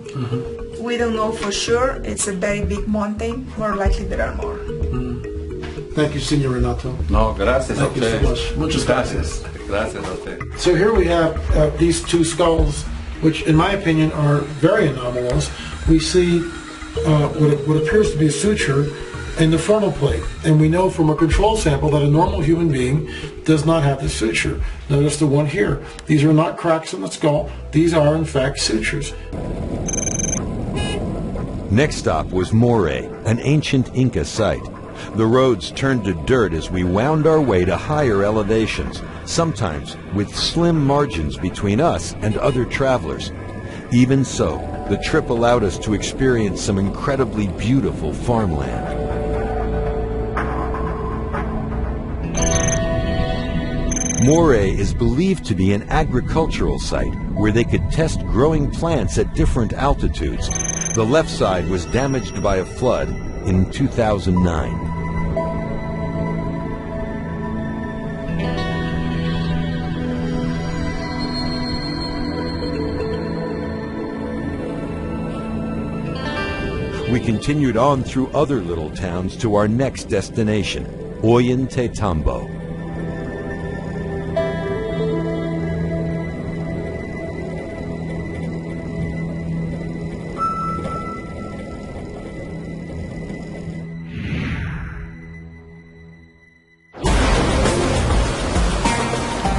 We don't know for sure. It's a very big mountain. More likely there are more. Thank you, Senor Renato. No, gracias a usted. Thank you so much. Muchas gracias. Gracias a usted. So here we have these two skulls, which in my opinion are very anomalous. We see what appears to be a suture in the frontal plate, and we know from a control sample that a normal human being does not have the suture. Notice the one here. These are not cracks in the skull. These are in fact sutures. Next stop was Moray, an ancient Inca site. The roads turned to dirt as we wound our way to higher elevations, sometimes with slim margins between us and other travelers. Even so, the trip allowed us to experience some incredibly beautiful farmland. Moray is believed to be an agricultural site where they could test growing plants at different altitudes. The left side was damaged by a flood in 2009. We continued on through other little towns to our next destination, Ollantaytambo.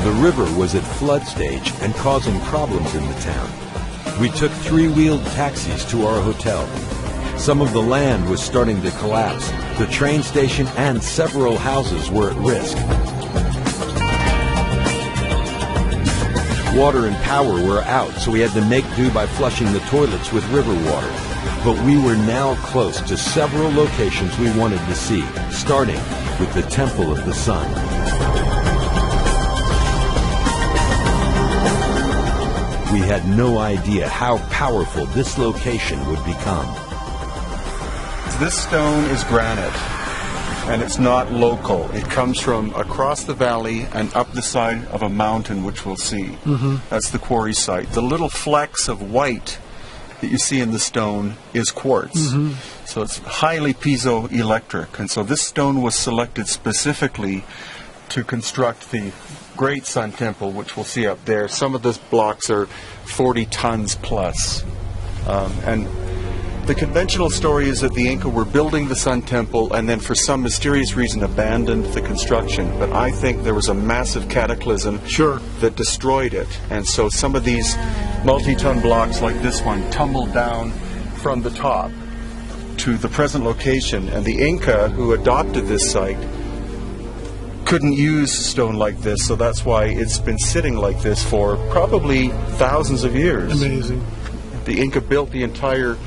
The river was at flood stage and causing problems in the town. We took three-wheeled taxis to our hotel. Some of the land was starting to collapse. The train station and several houses were at risk. Water and power were out, so we had to make do by flushing the toilets with river water. But we were now close to several locations we wanted to see, starting with the Temple of the Sun. We had no idea how powerful this location would become. This stone is granite, and it's not local. It comes from across the valley and up the side of a mountain, which we'll see. That's the quarry site. The little flecks of white that you see in the stone is quartz. So it's highly piezoelectric. And so this stone was selected specifically to construct the Great Sun Temple, which we'll see up there. Some of those blocks are 40 tons plus. And the conventional story is that the Inca were building the Sun Temple and then for some mysterious reason abandoned the construction. But I think there was a massive cataclysm that destroyed it. And so some of these multi-ton blocks like this one tumbled down from the top to the present location. And the Inca who adopted this site couldn't use stone like this, so that's why it's been sitting like this for probably thousands of years. Amazing. The Inca built the entire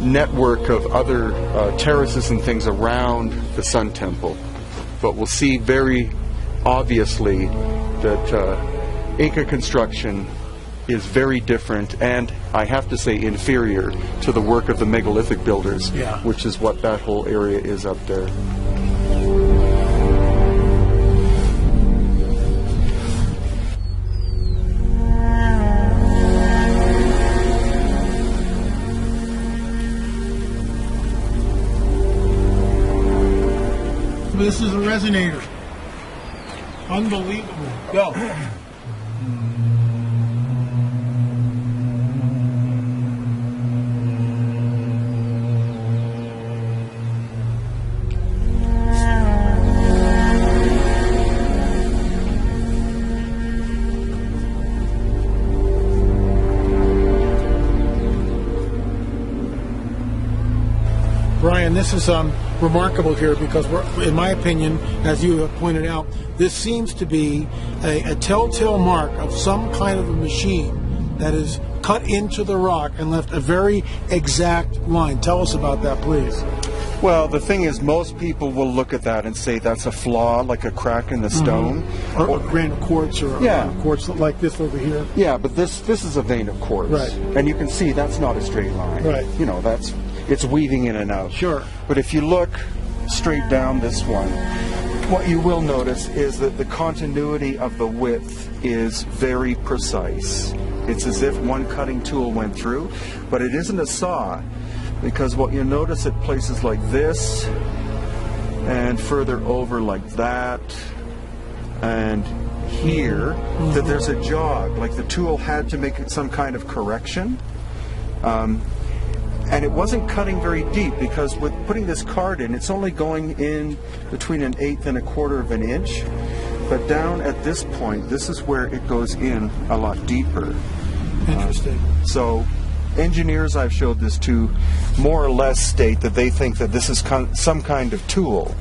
network of other terraces and things around the Sun Temple. But we'll see very obviously that Inca construction is very different and, I have to say, inferior to the work of the megalithic builders, which is what that whole area is up there. This is a resonator. Unbelievable. Go. Brian, this is remarkable here because, in my opinion, as you have pointed out, this seems to be a telltale mark of some kind of a machine that is cut into the rock and left a very exact line. Tell us about that, please. Well, the thing is, most people will look at that and say that's a flaw, like a crack in the stone. Or granite quartz or quartz like this over here. Yeah, but this is a vein of quartz. Right. And you can see that's not a straight line. Right. You know, it's weaving in and out. Sure. But if you look straight down this one, what you will notice is that the continuity of the width is very precise. It's as if one cutting tool went through, but it isn't a saw, because what you notice at places like this and further over like that and here, that there's a jog, like the tool had to make some kind of correction. And it wasn't cutting very deep, because with putting this card in, it's only going in between 1/8 and 1/4 of an inch. But down at this point, this is where it goes in a lot deeper. Interesting. So engineers I've showed this to more or less state that they think that this is some kind of tool.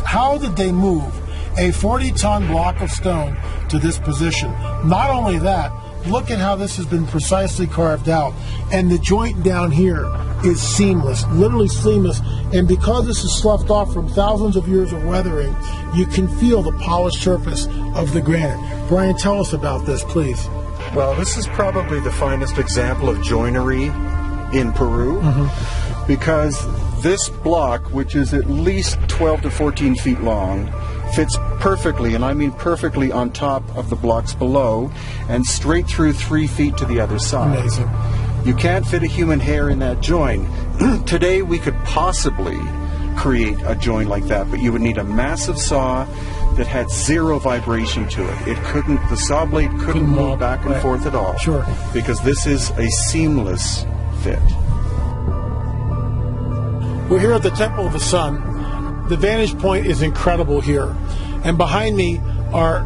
How did they move a 40-ton block of stone to this position? Not only that, look at how this has been precisely carved out. And the joint down here is seamless, literally seamless. And because this is sloughed off from thousands of years of weathering, you can feel the polished surface of the granite. Brian, tell us about this, please. Well, this is probably the finest example of joinery in Peru, because this block, which is at least 12 to 14 feet long, fits perfectly, and I mean perfectly, on top of the blocks below and straight through 3 feet to the other side. Amazing. You can't fit a human hair in that joint. Today we could possibly create a joint like that, but you would need a massive saw that had zero vibration to it. The saw blade couldn't move back and forth at all. Sure. Because this is a seamless fit. We're here at the Temple of the Sun. The vantage point is incredible here. And behind me are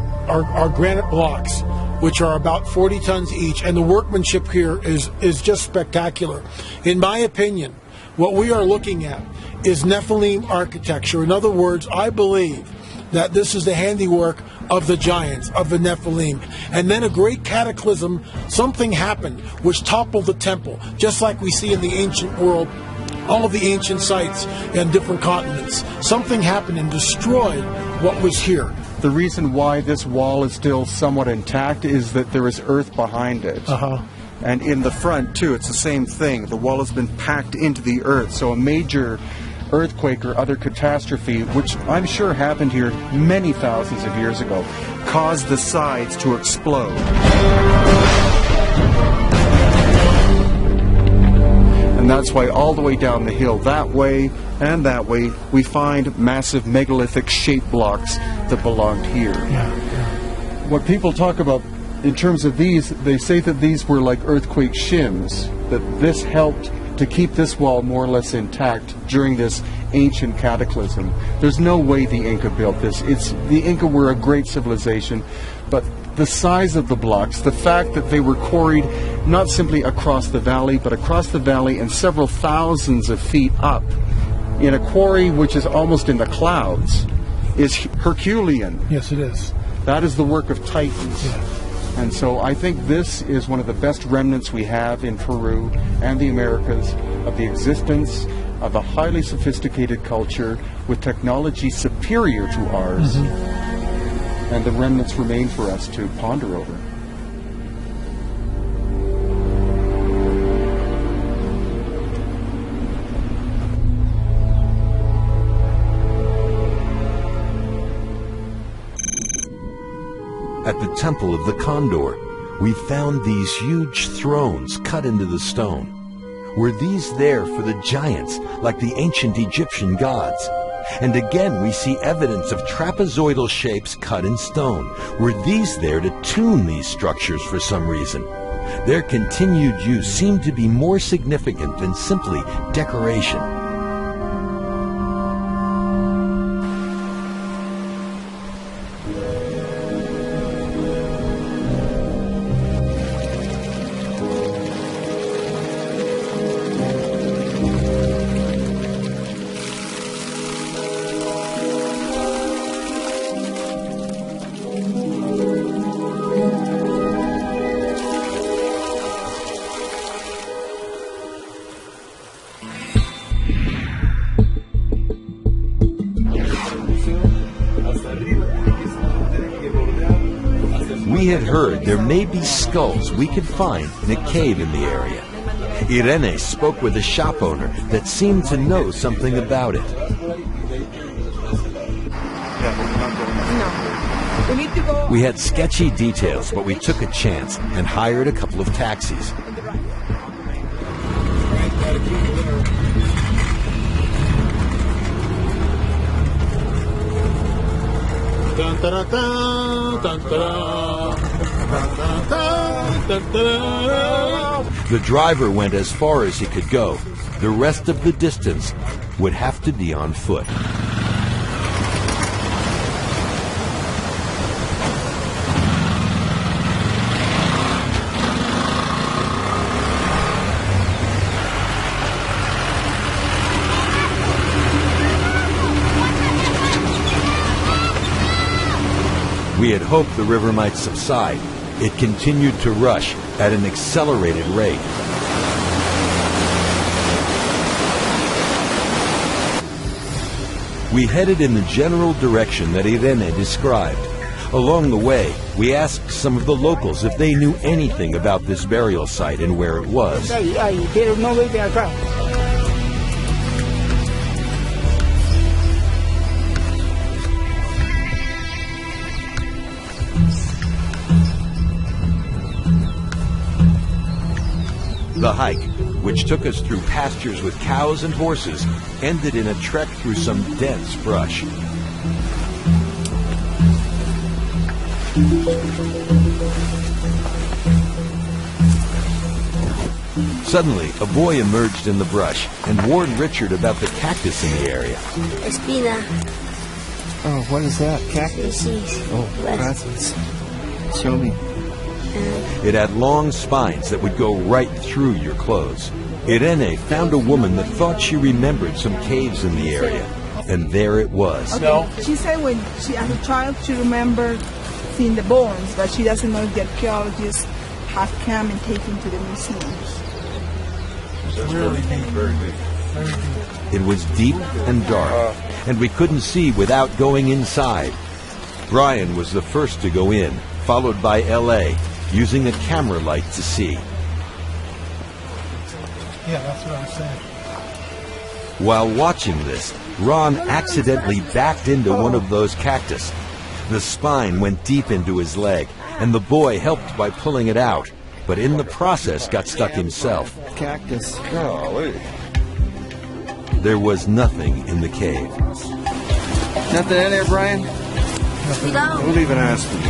granite blocks, which are about 40 tons each. And the workmanship here is just spectacular. In my opinion, what we are looking at is Nephilim architecture. In other words, I believe that this is the handiwork of the giants, of the Nephilim. And then a great cataclysm, something happened which toppled the temple, just like we see in the ancient world, all of the ancient sites in different continents. Something happened and destroyed what was here. The reason why this wall is still somewhat intact is that there is earth behind it. And in the front, too, it's the same thing. The wall has been packed into the earth, so a major earthquake or other catastrophe, which I'm sure happened here many thousands of years ago, caused the sides to explode. that's why all the way down the hill that way and that way we find massive megalithic shaped blocks that belonged here. What people talk about in terms of these, they say that these were like earthquake shims, that this helped to keep this wall more or less intact during this ancient cataclysm. There's no way the Inca built this. The Inca were a great civilization, but the size of the blocks, the fact that they were quarried not simply across the valley, but across the valley and several thousands of feet up in a quarry which is almost in the clouds, is Herculean. Yes, it is. That is the work of titans. Yeah. And so I think this is one of the best remnants we have in Peru and the Americas of the existence of a highly sophisticated culture with technology superior to ours. And the remnants remain for us to ponder over. At the Temple of the Condor, we found these huge thrones cut into the stone. Were these there for the giants, like the ancient Egyptian gods? And again we see evidence of trapezoidal shapes cut in stone. Were these there to tune these structures for some reason? Their continued use seemed to be more significant than simply decoration. We had heard there may be skulls we could find in a cave in the area. Irene spoke with a shop owner that seemed to know something about it. We had sketchy details, but we took a chance and hired a couple of taxis. The driver went as far as he could go. The rest of the distance would have to be on foot. We had hoped the river might subside. It continued to rush at an accelerated rate. We headed in the general direction that Irene described. Along the way, we asked some of the locals if they knew anything about this burial site and where it was. The hike, which took us through pastures with cows and horses, ended in a trek through some dense brush. Suddenly, a boy emerged in the brush and warned Richard about the cactus in the area. Espina. Oh, what is that? Cactus? Oh, gracias. Show me. It had long spines that would go right through your clothes. Irene found a woman that thought she remembered some caves in the area, and there it was. Okay. She said when she, as a child, she remembered seeing the bones, but she doesn't know if the archaeologists have come and taken to the museums. It was deep and dark, and we couldn't see without going inside. Brian was the first to go in, followed by L.A., using a camera light to see. Yeah, that's what I'm saying. While watching this, Ron accidentally backed into one of those cactus. The spine went deep into his leg, and the boy helped by pulling it out. but in the process got stuck himself. Cactus. Golly. There was nothing in the cave. Nothing in there, Brian? Don't even ask me.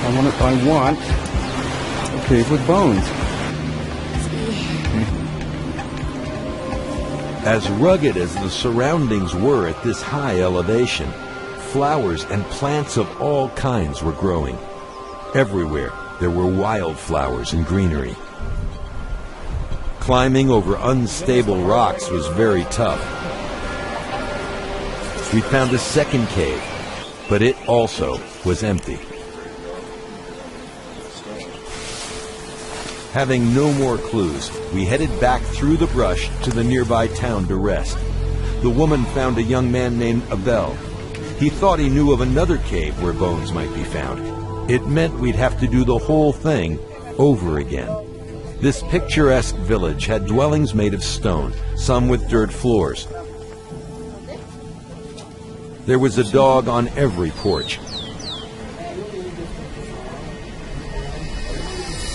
I want a cave with bones. As rugged as the surroundings were at this high elevation, flowers and plants of all kinds were growing. Everywhere there were wildflowers and greenery. Climbing over unstable rocks was very tough. We found a second cave, but it also was empty. Having no more clues, we headed back through the brush to the nearby town to rest. The woman found a young man named Abel. He thought he knew of another cave where bones might be found. It meant we'd have to do the whole thing over again. This picturesque village had dwellings made of stone, some with dirt floors. There was a dog on every porch.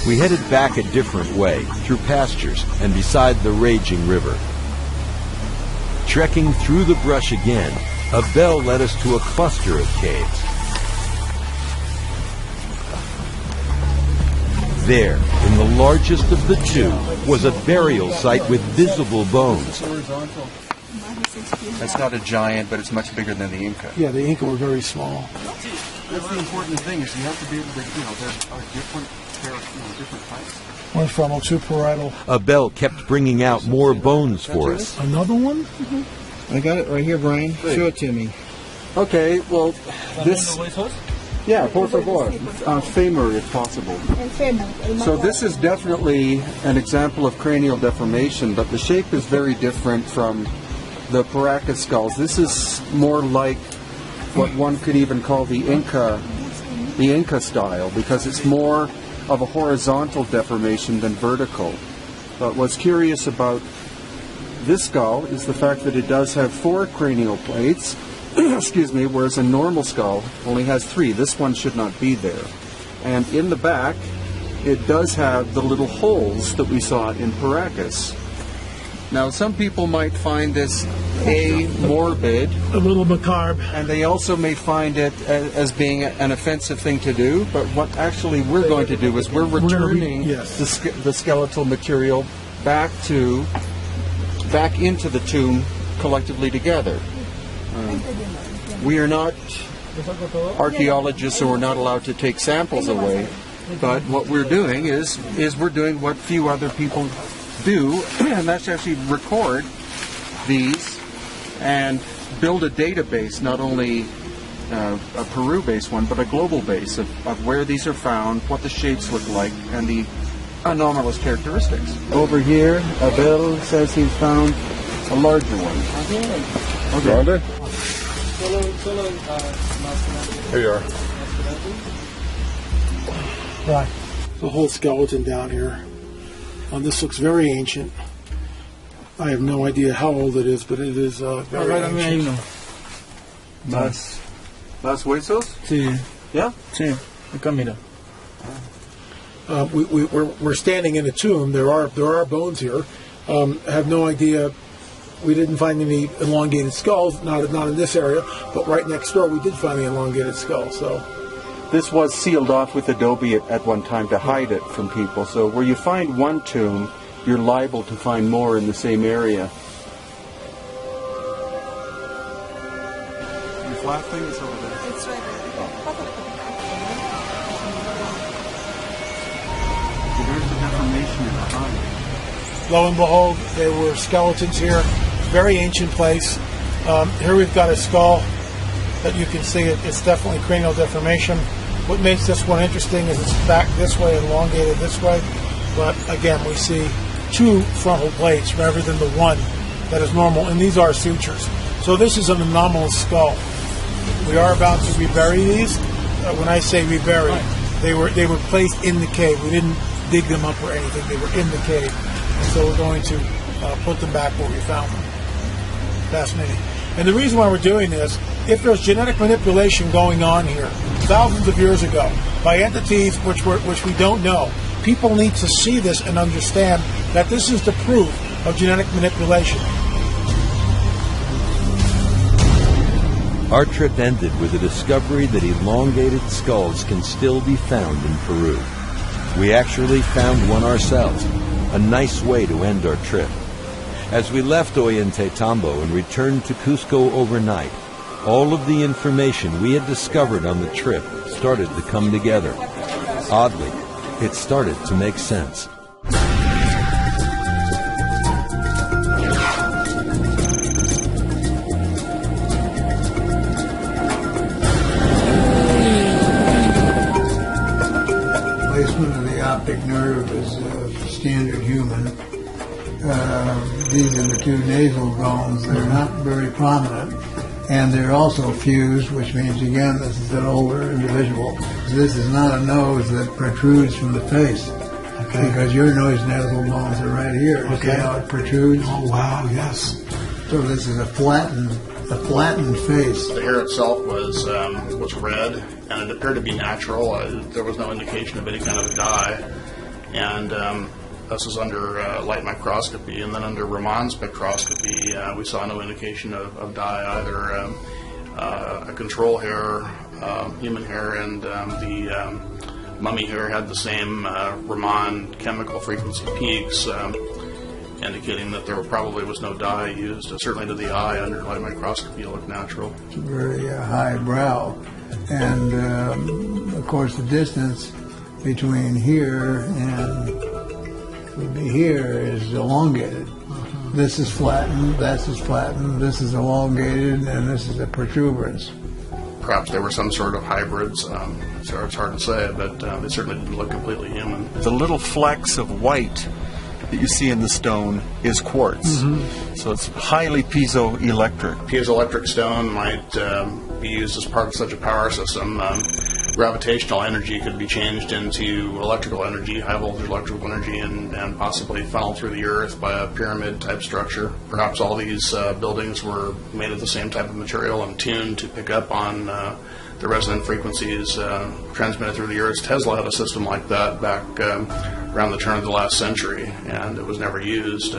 We headed back a different way, through pastures and beside the raging river. Trekking through the brush again, Abel led us to a cluster of caves. There, in the largest of the two, was a burial site with visible bones. That's not a giant, but it's much bigger than the Inca. Yeah, the Inca were very small. That's the important thing, is you have to be able to, there are different types. One from parietal. Abel kept bringing out more bones for us. Another one? Mm-hmm. I got it right here, Brian. Show it to me. Okay, well, this... Yeah, por favor. Femur, if possible. So this is definitely an example of cranial deformation, but the shape is very different from the Paracas skulls. This is more like what one could even call the Inca style, because it's more of a horizontal deformation than vertical. But what's curious about this skull is the fact that it does have 4 cranial plates, excuse me, whereas a normal skull only has 3. This one should not be there. And in the back, it does have the little holes that we saw in Paracas. Now, some people might find this morbid, a little macabre, and they also may find it as being an offensive thing to do. But what actually we're going to do is we're returning the skeletal material back into the tomb collectively together. We are not archaeologists, so we're not allowed to take samples away. But what we're doing is we're doing what few other people do, and that's actually record these and build a database, not only a Peru-based one, but a global base of where these are found, what the shapes look like, and the anomalous characteristics. Over here, Abel says he's found a larger one. Okay. Here you are. Right. The whole skeleton down here. This looks very ancient. I have no idea how old it is, but it is very ancient. ¿Las huesos? Sí. Yeah? Sí. Acá mira. We're standing in a tomb. There are bones here. I have no idea. We didn't find any elongated skulls, not in this area, but right next door we did find the elongated skull. So this was sealed off with adobe at one time to hide it from people. So where you find one tomb, you're liable to find more in the same area. Your flat thing is over there. It's right there. So there's the deformation in behind. Lo and behold, there were skeletons here. Very ancient place. Here we've got a skull that you can see. It's definitely cranial deformation. What makes this one interesting is it's back this way, elongated this way. But again, we see 2 frontal plates rather than the one that is normal. And these are sutures. So this is an anomalous skull. We are about to rebury these. When I say rebury, they were placed in the cave. We didn't dig them up or anything. They were in the cave. And so we're going to put them back where we found them. Fascinating. And the reason why we're doing this, if there's genetic manipulation going on here, thousands of years ago by entities which we don't know. People need to see this and understand that this is the proof of genetic manipulation. Our trip ended with the discovery that elongated skulls can still be found in Peru. We actually found one ourselves, a nice way to end our trip. As we left Ollantaytambo and returned to Cusco overnight, all of the information we had discovered on the trip started to come together. Oddly, it started to make sense. Placement of the optic nerve is standard human. These are the two nasal bones. They're not very prominent, and they're also fused, which means, again, this is an older individual. This is not a nose that protrudes from the face, because your nose nasal bones are right here. Okay. See how it protrudes? Oh, wow, yes. So this is a flattened face. The hair itself was red, and it appeared to be natural. There was no indication of any kind of dye, and this is under light microscopy, and then under Raman spectroscopy, we saw no indication of dye either. A control hair, human hair, and the mummy hair had the same Raman chemical frequency peaks, indicating that there probably was no dye used. Certainly to the eye, under light microscopy, it looked natural. It's very high brow, and of course the distance between here and would be here is elongated. This is flattened, this is flattened, this is elongated, and this is a protuberance. Perhaps there were some sort of hybrids, so it's hard to say, but they certainly didn't look completely human. The little flecks of white that you see in the stone is quartz. So it's highly piezoelectric. Piezoelectric stone might be used as part of such a power system. Gravitational energy could be changed into electrical energy, high voltage electrical energy, and possibly funneled through the earth by a pyramid type structure. Perhaps all these buildings were made of the same type of material and tuned to pick up on the resonant frequencies transmitted through the earth. Tesla had a system like that back around the turn of the last century, and it was never used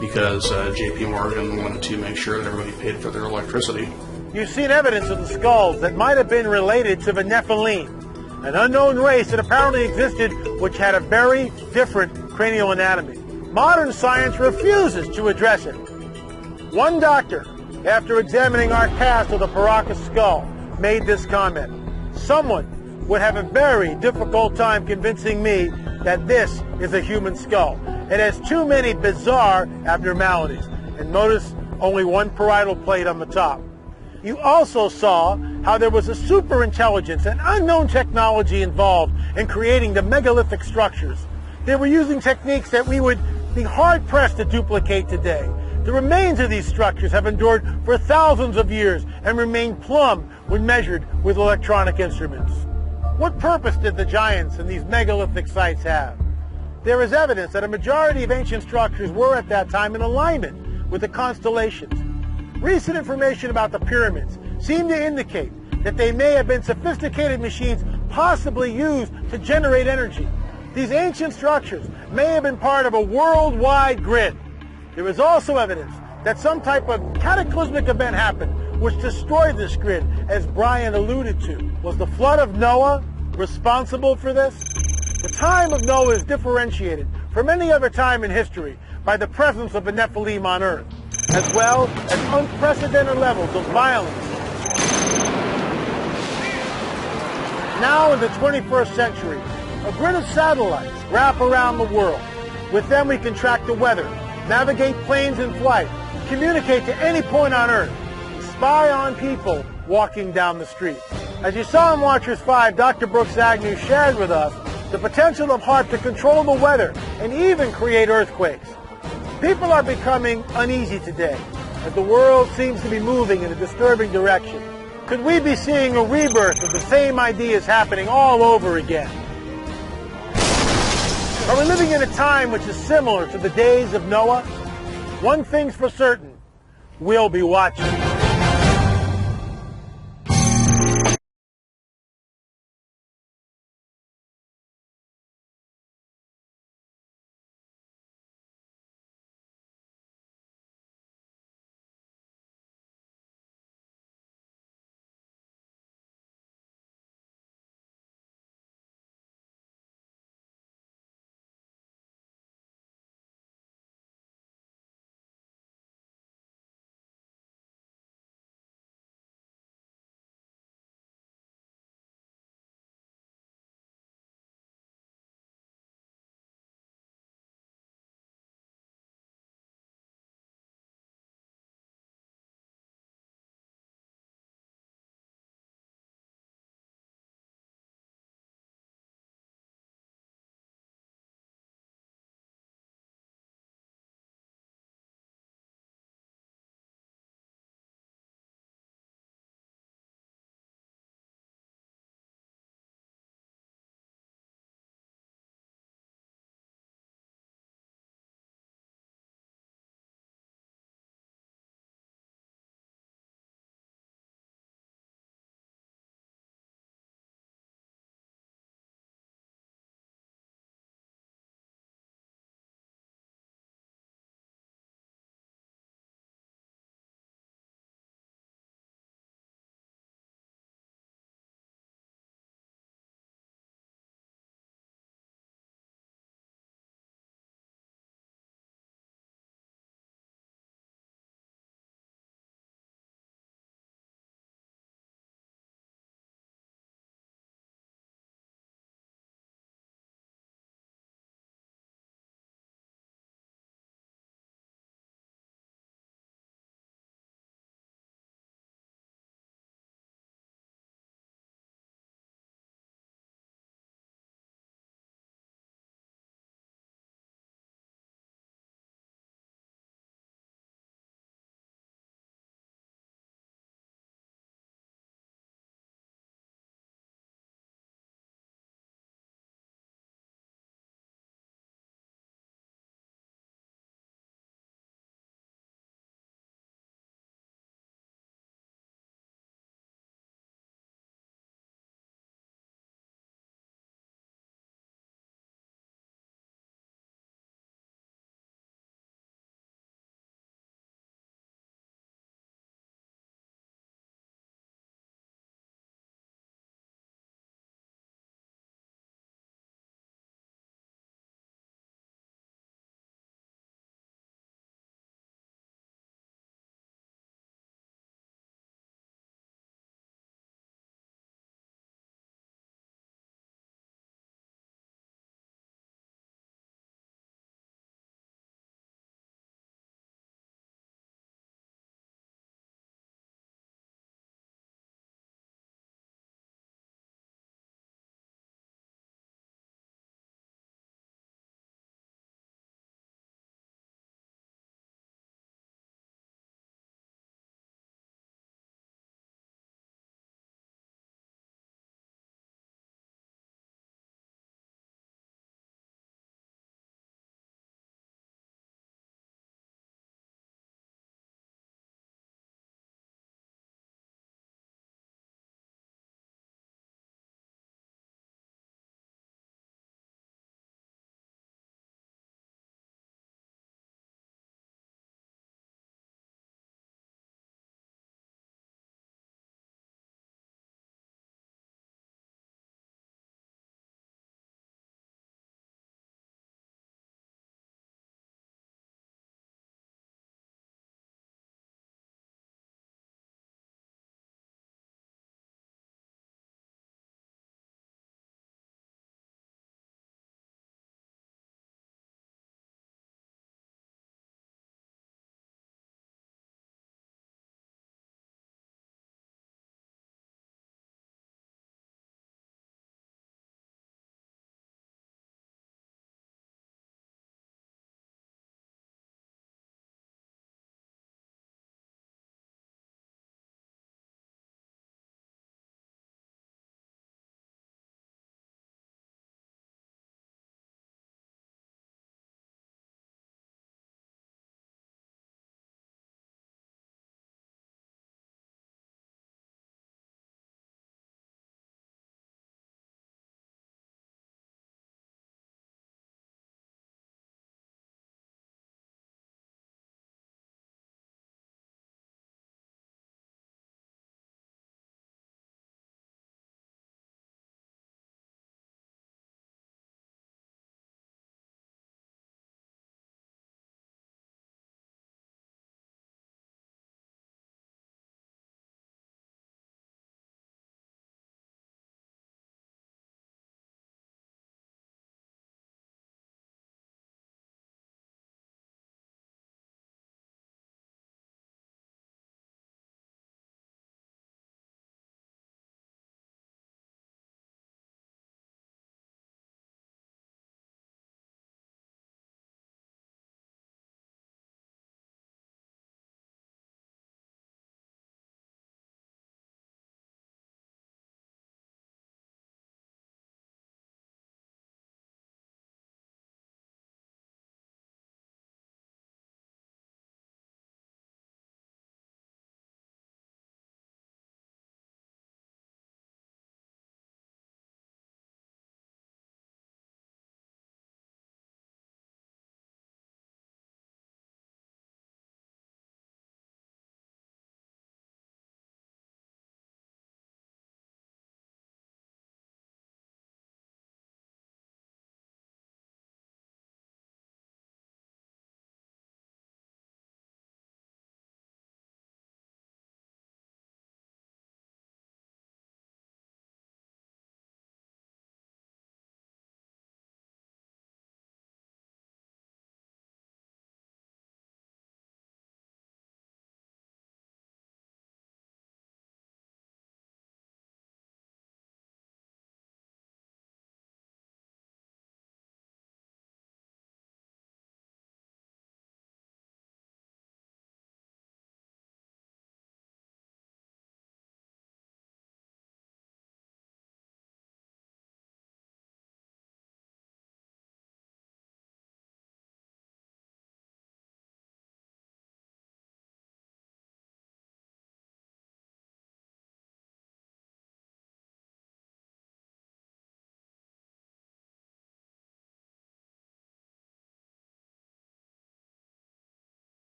because J.P. Morgan wanted to make sure that everybody paid for their electricity. You've seen evidence of the skulls that might have been related to the Nephilim, an unknown race that apparently existed which had a very different cranial anatomy. Modern science refuses to address it. One doctor, after examining our cast of the Paracas skull, made this comment: someone would have a very difficult time convincing me that this is a human skull. It has too many bizarre abnormalities. And notice only one parietal plate on the top. You also saw how there was a super intelligence and unknown technology involved in creating the megalithic structures. They were using techniques that we would be hard-pressed to duplicate today. The remains of these structures have endured for thousands of years and remain plumb when measured with electronic instruments. What purpose did the giants in these megalithic sites have? There is evidence that a majority of ancient structures were at that time in alignment with the constellations. Recent information about the pyramids seem to indicate that they may have been sophisticated machines possibly used to generate energy. These ancient structures may have been part of a worldwide grid. There is also evidence that some type of cataclysmic event happened which destroyed this grid, as Brian alluded to. Was the flood of Noah responsible for this? The time of Noah is differentiated from any other time in history by the presence of the Nephilim on Earth, as well as unprecedented levels of violence. Now in the 21st century, a grid of satellites wrap around the world. With them we can track the weather, navigate planes in flight, communicate to any point on Earth, and spy on people walking down the street. As you saw in Watchers 5, Dr. Brooks Agnew shared with us the potential of HAARP to control the weather and even create earthquakes. People are becoming uneasy today as the world seems to be moving in a disturbing direction. Could we be seeing a rebirth of the same ideas happening all over again? Are we living in a time which is similar to the days of Noah? One thing's for certain, we'll be watching.